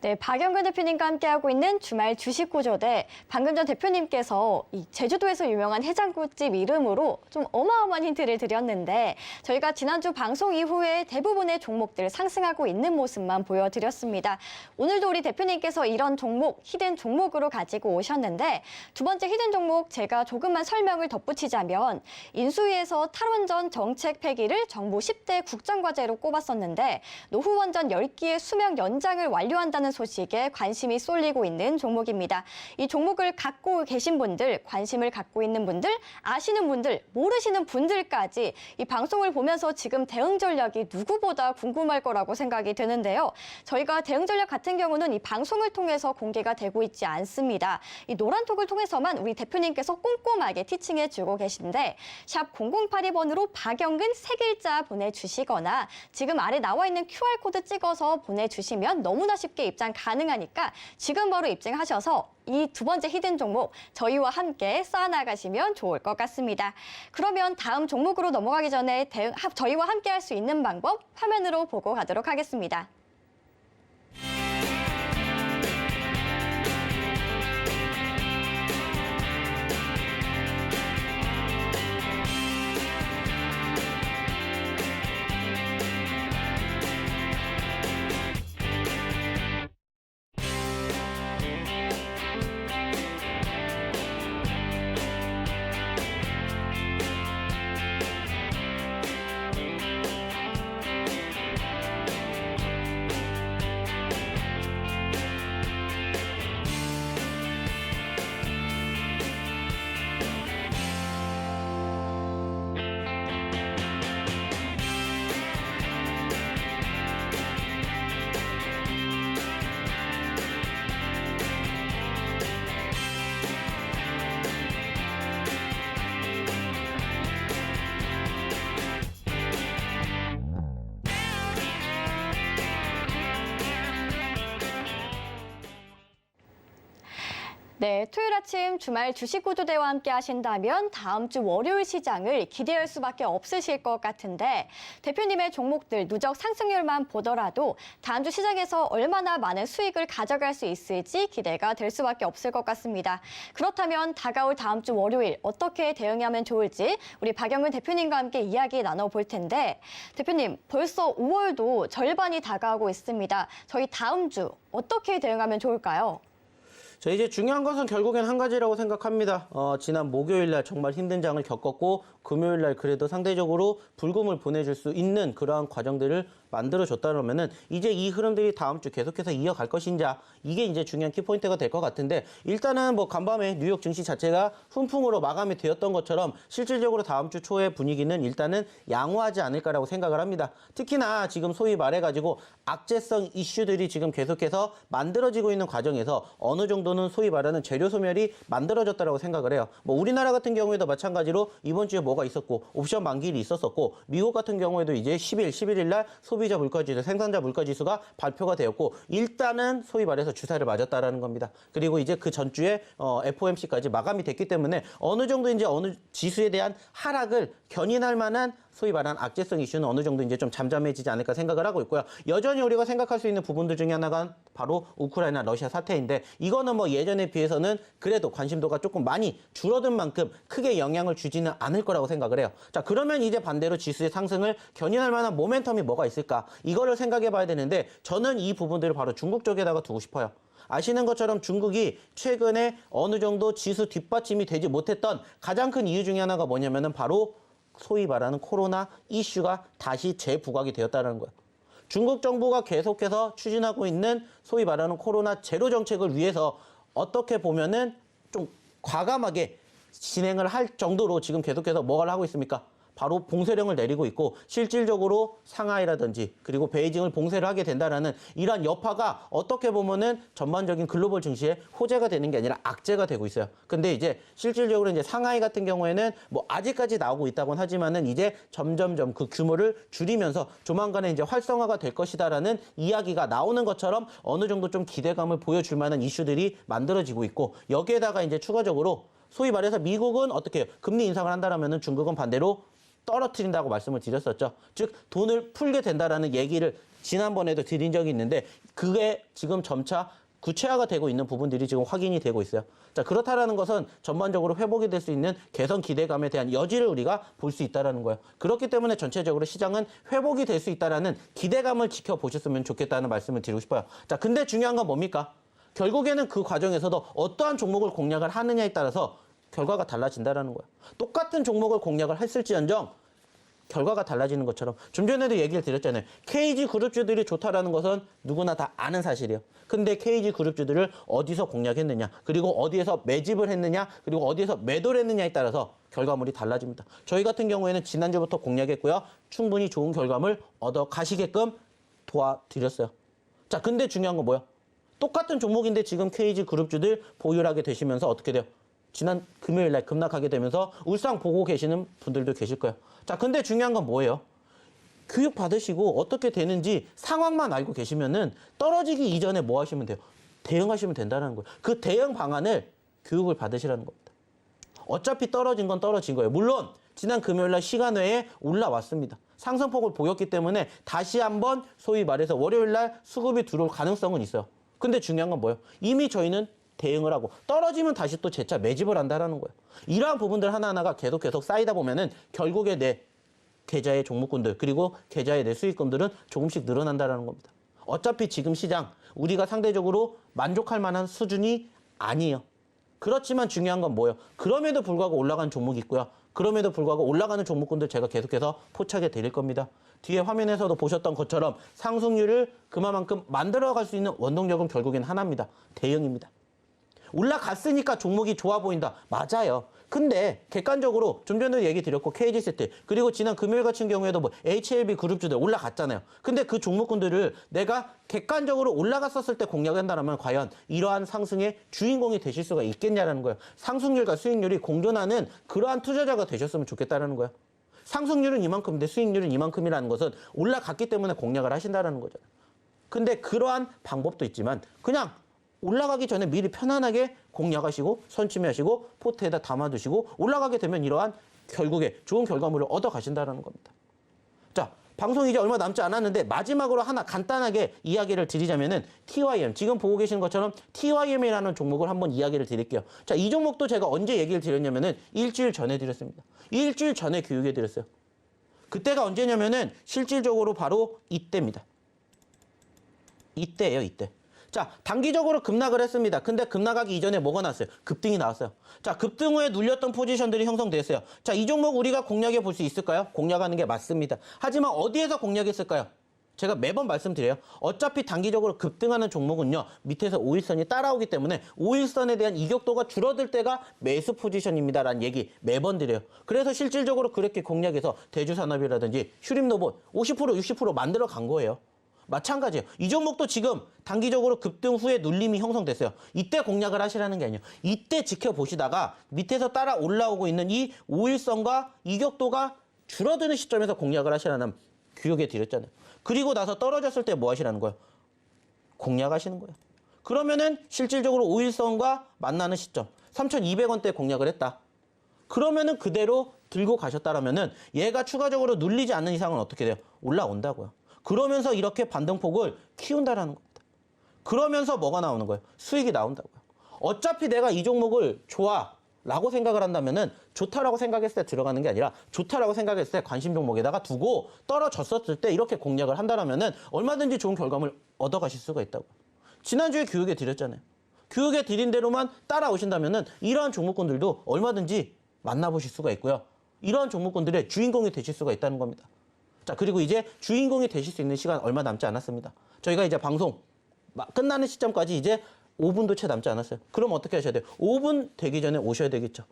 네, 박영근 대표님과 함께하고 있는 주말 주식 구조대. 방금 전 대표님께서 이 제주도에서 유명한 해장국집 이름으로 좀 어마어마한 힌트를 드렸는데 저희가 지난주 방송 이후에 대부분의 종목들 상승하고 있는 모습만 보여드렸습니다. 오늘도 우리 대표님께서 이런 종목, 히든 종목으로 가지고 오셨는데 두 번째 히든 종목 제가 조금만 설명을 덧붙이자면 인수위에서 탈원전 정책 폐기를 정부 10대 국정과제로 꼽았었는데 노후 원전 10기의 수명 연장을 완료한다는 소식에 관심이 쏠리고 있는 종목입니다. 이 종목을 갖고 계신 분들, 관심을 갖고 있는 분들, 아시는 분들, 모르시는 분들까지 이 방송을 보면서 지금 대응 전략이 누구보다 궁금할 거라고 생각이 드는데요. 저희가 대응 전략 같은 경우는 이 방송을 통해서 공개가 되고 있지 않습니다. 이 노란톡을 통해서만 우리 대표님께서 꼼꼼하게 티칭해 주고 계신데 샵 0082번으로 박영근 세 글자 보내주시거나 지금 아래 나와 있는 QR코드 찍어서 보내주시면 너무나 쉽게 입장 가능하니까 지금 바로 입장하셔서 이 두 번째 히든 종목 저희와 함께 쌓아나가시면 좋을 것 같습니다. 그러면 다음 종목으로 넘어가기 전에 저희와 함께 할 수 있는 방법 화면으로 보고 가도록 하겠습니다. 네, 토요일 아침 주말 주식구조대와 함께 하신다면 다음 주 월요일 시장을 기대할 수밖에 없으실 것 같은데 대표님의 종목들 누적 상승률만 보더라도 다음 주 시장에서 얼마나 많은 수익을 가져갈 수 있을지 기대가 될 수밖에 없을 것 같습니다. 그렇다면 다가올 다음 주 월요일 어떻게 대응하면 좋을지 우리 박영근 대표님과 함께 이야기 나눠볼 텐데 대표님 벌써 5월도 절반이 다가오고 있습니다. 저희 다음 주 어떻게 대응하면 좋을까요? 자, 이제 중요한 것은 결국엔 한 가지라고 생각합니다. 지난 목요일 날 정말 힘든 장을 겪었고 금요일 날 그래도 상대적으로 불금을 보내줄 수 있는 그러한 과정들을 만들어줬다면은 이제 이 흐름들이 다음 주 계속해서 이어갈 것인지 이게 이제 중요한 키포인트가 될 것 같은데 일단은 뭐 간밤에 뉴욕 증시 자체가 훈풍으로 마감이 되었던 것처럼 실질적으로 다음 주 초의 분위기는 일단은 양호하지 않을까라고 생각을 합니다. 특히나 지금 소위 말해가지고 악재성 이슈들이 지금 계속해서 만들어지고 있는 과정에서 어느 정도는 소위 말하는 재료 소멸이 만들어졌다라고 생각을 해요. 뭐 우리나라 같은 경우에도 마찬가지로 이번 주에 뭐가 있었고 옵션 만기일이 있었었고 미국 같은 경우에도 이제 11일 날 소비자 물가지수, 생산자 물가지수가 발표가 되었고 일단은 소위 말해서 주사를 맞았다라는 겁니다. 그리고 이제 그 전주에 FOMC까지 마감이 됐기 때문에 어느 정도 이제 어느 지수에 대한 하락을 견인할 만한 소위 말하는 악재성 이슈는 어느 정도 이제 좀 잠잠해지지 않을까 생각을 하고 있고요. 여전히 우리가 생각할 수 있는 부분들 중에 하나가 바로 우크라이나 러시아 사태인데 이거는 뭐 예전에 비해서는 그래도 관심도가 조금 많이 줄어든 만큼 크게 영향을 주지는 않을 거라고 생각을 해요. 자, 그러면 이제 반대로 지수의 상승을 견인할 만한 모멘텀이 뭐가 있을까? 이거를 생각해 봐야 되는데 저는 이 부분들을 바로 중국 쪽에다가 두고 싶어요. 아시는 것처럼 중국이 최근에 어느 정도 지수 뒷받침이 되지 못했던 가장 큰 이유 중에 하나가 뭐냐면은 바로 소위 말하는 코로나 이슈가 다시 재부각이 되었다는 거예요. 중국 정부가 계속해서 추진하고 있는 소위 말하는 코로나 제로 정책을 위해서 어떻게 보면은 좀 과감하게 진행을 할 정도로 지금 계속해서 뭐를 하고 있습니까? 바로 봉쇄령을 내리고 있고 실질적으로 상하이라든지 그리고 베이징을 봉쇄를 하게 된다라는 이러한 여파가 어떻게 보면은 전반적인 글로벌 증시에 호재가 되는 게 아니라 악재가 되고 있어요. 근데 이제 실질적으로 이제 상하이 같은 경우에는 뭐 아직까지 나오고 있다고는 하지만은 이제 점점점 그 규모를 줄이면서 조만간에 이제 활성화가 될 것이다라는 이야기가 나오는 것처럼 어느 정도 좀 기대감을 보여줄 만한 이슈들이 만들어지고 있고 여기에다가 이제 추가적으로 소위 말해서 미국은 어떻게 해요? 금리 인상을 한다라면은 중국은 반대로 떨어뜨린다고 말씀을 드렸었죠. 즉 돈을 풀게 된다라는 얘기를 지난번에도 드린 적이 있는데 그게 지금 점차 구체화가 되고 있는 부분들이 지금 확인이 되고 있어요. 자, 그렇다라는 것은 전반적으로 회복이 될 수 있는 개선 기대감에 대한 여지를 우리가 볼 수 있다라는 거예요. 그렇기 때문에 전체적으로 시장은 회복이 될 수 있다라는 기대감을 지켜보셨으면 좋겠다는 말씀을 드리고 싶어요. 자, 근데 중요한 건 뭡니까? 결국에는 그 과정에서도 어떠한 종목을 공략을 하느냐에 따라서 결과가 달라진다라는 거예요. 똑같은 종목을 공략을 했을지언정 결과가 달라지는 것처럼 좀 전에도 얘기를 드렸잖아요. KG 그룹주들이 좋다라는 것은 누구나 다 아는 사실이에요. 근데 KG 그룹주들을 어디서 공략했느냐, 그리고 어디에서 매집을 했느냐, 그리고 어디에서 매도를 했느냐에 따라서 결과물이 달라집니다. 저희 같은 경우에는 지난주부터 공략했고요. 충분히 좋은 결과물 얻어 가시게끔 도와드렸어요. 자, 근데 중요한 건 뭐예요? 똑같은 종목인데 지금 KG 그룹주들 보유를 하게 되시면서 어떻게 돼요? 지난 금요일 날 급락하게 되면서 울상 보고 계시는 분들도 계실 거예요. 자, 근데 중요한 건 뭐예요? 교육 받으시고 어떻게 되는지 상황만 알고 계시면은 떨어지기 이전에 뭐 하시면 돼요? 대응하시면 된다는 거예요. 그 대응 방안을 교육을 받으시라는 겁니다. 어차피 떨어진 건 떨어진 거예요. 물론 지난 금요일 날 시간 외에 올라왔습니다. 상승폭을 보였기 때문에 다시 한번 소위 말해서 월요일 날 수급이 들어올 가능성은 있어요. 근데 중요한 건 뭐예요? 이미 저희는 대응을 하고 떨어지면 다시 또 재차 매집을 한다라는 거예요. 이러한 부분들 하나하나가 계속 쌓이다 보면은 결국에 내 계좌의 종목군들 그리고 계좌의 내 수익금들은 조금씩 늘어난다라는 겁니다. 어차피 지금 시장 우리가 상대적으로 만족할 만한 수준이 아니에요. 그렇지만 중요한 건 뭐예요? 그럼에도 불구하고 올라간 종목이 있고요. 그럼에도 불구하고 올라가는 종목군들 제가 계속해서 포착해 드릴 겁니다. 뒤에 화면에서도 보셨던 것처럼 상승률을 그만큼 만들어갈 수 있는 원동력은 결국엔 하나입니다. 대응입니다. 올라갔으니까 종목이 좋아 보인다. 맞아요. 근데 객관적으로 좀 전에도 얘기 드렸고 KG세트 그리고 지난 금요일 같은 경우에도 뭐 HLB 그룹주들 올라갔잖아요. 근데 그 종목군들을 내가 객관적으로 올라갔었을 때 공략한다면 과연 이러한 상승의 주인공이 되실 수가 있겠냐라는 거예요. 상승률과 수익률이 공존하는 그러한 투자자가 되셨으면 좋겠다는 거예요. 상승률은 이만큼인데 수익률은 이만큼이라는 것은 올라갔기 때문에 공략을 하신다는 거잖아요. 근데 그러한 방법도 있지만 그냥 올라가기 전에 미리 편안하게 공략하시고 선침해하시고 포트에다 담아두시고 올라가게 되면 이러한 결국에 좋은 결과물을 얻어 가신다는 겁니다. 자, 방송 이제 얼마 남지 않았는데 마지막으로 하나 간단하게 이야기를 드리자면은 TYM 지금 보고 계시는 것처럼 TYM이라는 종목을 한번 이야기를 드릴게요. 자, 이 종목도 제가 언제 얘기를 드렸냐면은 일주일 전에 드렸습니다. 일주일 전에 교육해 드렸어요. 그때가 언제냐면은 실질적으로 바로 이때입니다. 이때예요, 이때. 자, 단기적으로 급락을 했습니다. 근데 급락하기 이전에 뭐가 나왔어요? 급등이 나왔어요. 자, 급등 후에 눌렸던 포지션들이 형성됐어요. 자, 이 종목 우리가 공략해 볼 수 있을까요? 공략하는 게 맞습니다. 하지만 어디에서 공략했을까요? 제가 매번 말씀드려요. 어차피 단기적으로 급등하는 종목은요. 밑에서 5일선이 따라오기 때문에 5일선에 대한 이격도가 줄어들 때가 매수 포지션입니다라는 얘기 매번 드려요. 그래서 실질적으로 그렇게 공략해서 대주산업이라든지 휴림로봇 50% 60% 만들어 간 거예요. 마찬가지예요. 이 종목도 지금 단기적으로 급등 후에 눌림이 형성됐어요. 이때 공략을 하시라는 게 아니에요. 이때 지켜보시다가 밑에서 따라 올라오고 있는 이 5일선과 이격도가 줄어드는 시점에서 공략을 하시라는 교육에 드렸잖아요. 그리고 나서 떨어졌을 때 뭐 하시라는 거예요? 공략하시는 거예요. 그러면은 실질적으로 5일선과 만나는 시점 3,200원대 공략을 했다. 그러면은 그대로 들고 가셨다라면은 얘가 추가적으로 눌리지 않는 이상은 어떻게 돼요? 올라온다고요. 그러면서 이렇게 반등폭을 키운다라는 겁니다. 그러면서 뭐가 나오는 거예요? 수익이 나온다고요. 어차피 내가 이 종목을 좋아라고 생각을 한다면은 좋다라고 생각했을 때 들어가는 게 아니라 좋다라고 생각했을 때 관심 종목에다가 두고 떨어졌었을 때 이렇게 공략을 한다라면은 얼마든지 좋은 결과물 얻어가실 수가 있다고요. 지난주에 교육에 드렸잖아요. 교육에 드린 대로만 따라오신다면은 이러한 종목군들도 얼마든지 만나보실 수가 있고요. 이러한 종목군들의 주인공이 되실 수가 있다는 겁니다. 자, 그리고 이제 주인공이 되실 수 있는 시간 얼마 남지 않았습니다. 저희가 이제 방송 끝나는 시점까지 이제 5분도 채 남지 않았어요. 그럼 어떻게 하셔야 돼요? 5분 되기 전에 오셔야 되겠죠.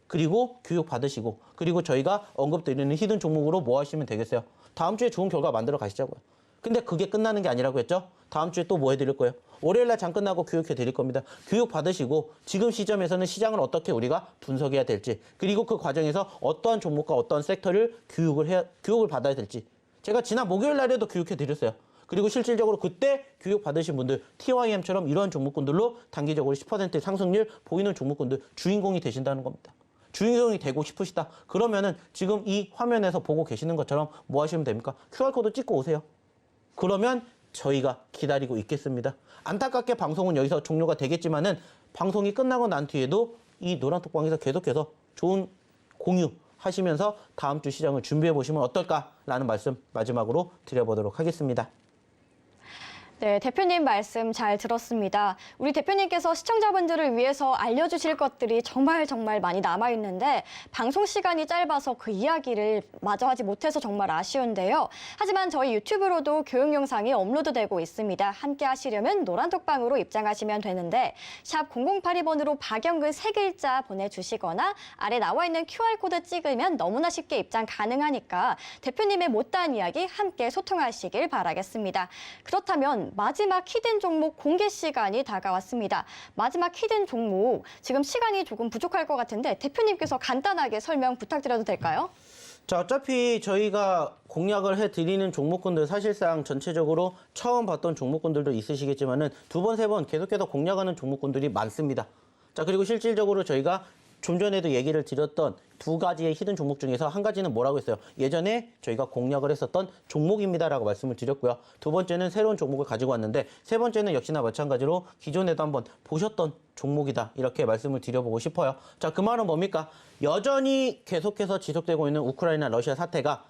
그리고 교육 받으시고 그리고 저희가 언급드리는 히든 종목으로 뭐 하시면 되겠어요? 다음 주에 좋은 결과 만들어 가시자고요. 근데 그게 끝나는 게 아니라고 했죠? 다음 주에 또 뭐 해드릴 거예요? 월요일날 장 끝나고 교육해 드릴 겁니다. 교육 받으시고 지금 시점에서는 시장을 어떻게 우리가 분석해야 될지 그리고 그 과정에서 어떠한 종목과 어떠한 섹터를 교육을 받아야 될지 제가 지난 목요일 날에도 교육해 드렸어요. 그리고 실질적으로 그때 교육 받으신 분들 TYM처럼 이러한 종목군들로 단기적으로 10% 상승률 보이는 종목군들 주인공이 되신다는 겁니다. 주인공이 되고 싶으시다. 그러면은 지금 이 화면에서 보고 계시는 것처럼 뭐 하시면 됩니까? QR코드 찍고 오세요. 그러면 저희가 기다리고 있겠습니다. 안타깝게 방송은 여기서 종료가 되겠지만은 방송이 끝나고 난 뒤에도 이 노란톡방에서 계속해서 좋은 공유 하시면서 다음 주 시장을 준비해 보시면 어떨까라는 말씀 마지막으로 드려보도록 하겠습니다. 네, 대표님 말씀 잘 들었습니다. 우리 대표님께서 시청자분들을 위해서 알려주실 것들이 정말 많이 남아있는데 방송 시간이 짧아서 그 이야기를 마저 하지 못해서 정말 아쉬운데요. 하지만 저희 유튜브로도 교육 영상이 업로드되고 있습니다. 함께 하시려면 노란톡방으로 입장하시면 되는데 샵 0082번으로 박영근 3글자 보내주시거나 아래 나와 있는 QR코드 찍으면 너무나 쉽게 입장 가능하니까 대표님의 못다한 이야기 함께 소통하시길 바라겠습니다. 그렇다면 마지막 히든 종목 공개 시간이 다가왔습니다. 마지막 히든 종목, 지금 시간이 조금 부족할 것 같은데 대표님께서 간단하게 설명 부탁드려도 될까요? 자, 어차피 저희가 공략을 해드리는 종목군들 사실상 전체적으로 처음 봤던 종목군들도 있으시겠지만은 두 번, 세 번 계속해서 공략하는 종목군들이 많습니다. 자, 그리고 실질적으로 저희가 좀 전에도 얘기를 드렸던 두 가지의 히든 종목 중에서 한 가지는 뭐라고 했어요? 예전에 저희가 공략을 했었던 종목입니다라고 말씀을 드렸고요. 두 번째는 새로운 종목을 가지고 왔는데 세 번째는 역시나 마찬가지로 기존에도 한번 보셨던 종목이다 이렇게 말씀을 드려보고 싶어요. 자, 그 말은 뭡니까? 여전히 계속해서 지속되고 있는 우크라이나 러시아 사태가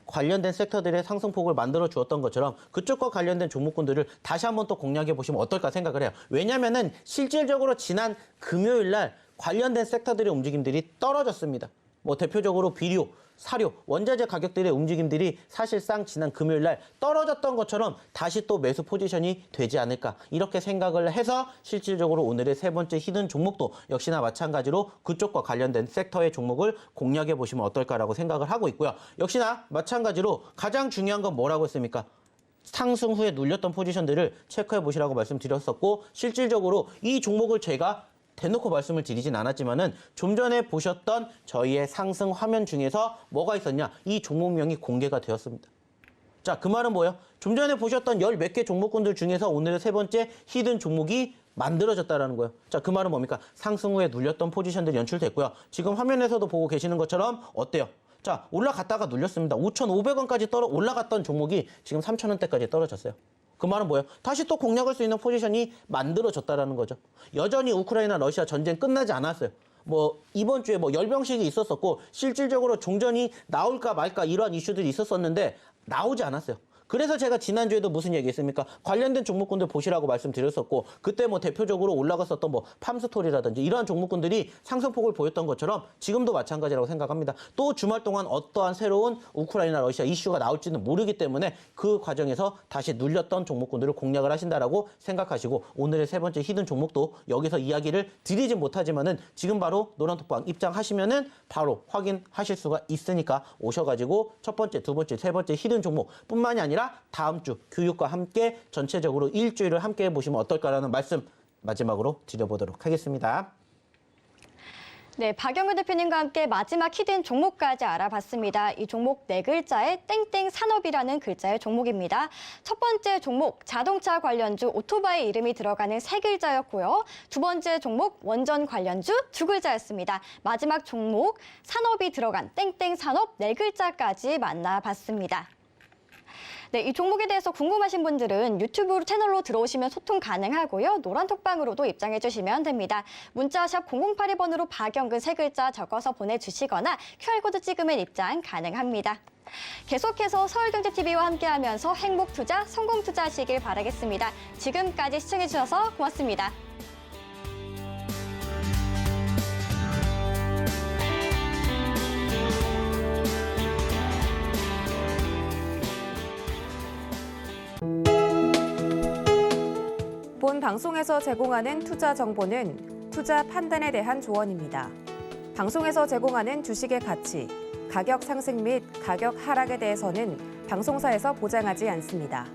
관련된 섹터들의 상승폭을 만들어 주었던 것처럼 그쪽과 관련된 종목군들을 다시 한번 또 공략해 보시면 어떨까 생각을 해요. 왜냐면은 실질적으로 지난 금요일 날 관련된 섹터들의 움직임들이 떨어졌습니다. 뭐 대표적으로 비료, 사료, 원자재 가격들의 움직임들이 사실상 지난 금요일 날 떨어졌던 것처럼 다시 또 매수 포지션이 되지 않을까 이렇게 생각을 해서 실질적으로 오늘의 세 번째 히든 종목도 역시나 마찬가지로 그쪽과 관련된 섹터의 종목을 공략해 보시면 어떨까라고 생각을 하고 있고요. 역시나 마찬가지로 가장 중요한 건 뭐라고 했습니까? 상승 후에 눌렸던 포지션들을 체크해 보시라고 말씀드렸었고 실질적으로 이 종목을 제가 대놓고 말씀을 드리진 않았지만은 좀 전에 보셨던 저희의 상승 화면 중에서 뭐가 있었냐? 이 종목명이 공개가 되었습니다. 자, 그 말은 뭐예요? 좀 전에 보셨던 열 몇 개 종목군들 중에서 오늘의 세 번째 히든 종목이 만들어졌다라는 거예요. 자, 그 말은 뭡니까? 상승 후에 눌렸던 포지션들이 연출됐고요. 지금 화면에서도 보고 계시는 것처럼 어때요? 자, 올라갔다가 눌렸습니다. 5,500원까지 올라갔던 종목이 지금 3,000원대까지 떨어졌어요. 그 말은 뭐예요? 다시 또 공략할 수 있는 포지션이 만들어졌다라는 거죠. 여전히 우크라이나 러시아 전쟁 끝나지 않았어요. 뭐 이번 주에 뭐 열병식이 있었었고 실질적으로 종전이 나올까 말까 이러한 이슈들이 있었었는데 나오지 않았어요. 그래서 제가 지난주에도 무슨 얘기했습니까? 관련된 종목군들 보시라고 말씀드렸었고 그때 뭐 대표적으로 올라갔었던 뭐 팜스토리라든지 이러한 종목군들이 상승폭을 보였던 것처럼 지금도 마찬가지라고 생각합니다. 또 주말 동안 어떠한 새로운 우크라이나 러시아 이슈가 나올지는 모르기 때문에 그 과정에서 다시 눌렸던 종목군들을 공략을 하신다라고 생각하시고 오늘의 세 번째 히든 종목도 여기서 이야기를 드리진 못하지만은 지금 바로 노란톡방 입장하시면은 바로 확인하실 수가 있으니까 오셔가지고 첫 번째, 두 번째, 세 번째 히든 종목뿐만이 아니라 다음 주 교육과 함께 전체적으로 일주일을 함께 해보시면 어떨까라는 말씀 마지막으로 드려보도록 하겠습니다. 네, 박영규 대표님과 함께 마지막 히든 종목까지 알아봤습니다. 이 종목 네 글자의 땡땡 산업이라는 글자의 종목입니다. 첫 번째 종목 자동차 관련주 오토바이 이름이 들어가는 세 글자였고요. 두 번째 종목 원전 관련주 두 글자였습니다. 마지막 종목 산업이 들어간 땡땡 산업 네 글자까지 만나봤습니다. 네, 이 종목에 대해서 궁금하신 분들은 유튜브 채널로 들어오시면 소통 가능하고요. 노란톡방으로도 입장해 주시면 됩니다. 문자샵 0082번으로 박영근 세 글자 적어서 보내주시거나 QR코드 찍으면 입장 가능합니다. 계속해서 서울경제TV와 함께하면서 행복투자, 성공투자하시길 바라겠습니다. 지금까지 시청해 주셔서 고맙습니다. 본 방송에서 제공하는 투자 정보는 투자 판단에 대한 조언입니다. 방송에서 제공하는 주식의 가치, 가격 상승 및 가격 하락에 대해서는 방송사에서 보장하지 않습니다.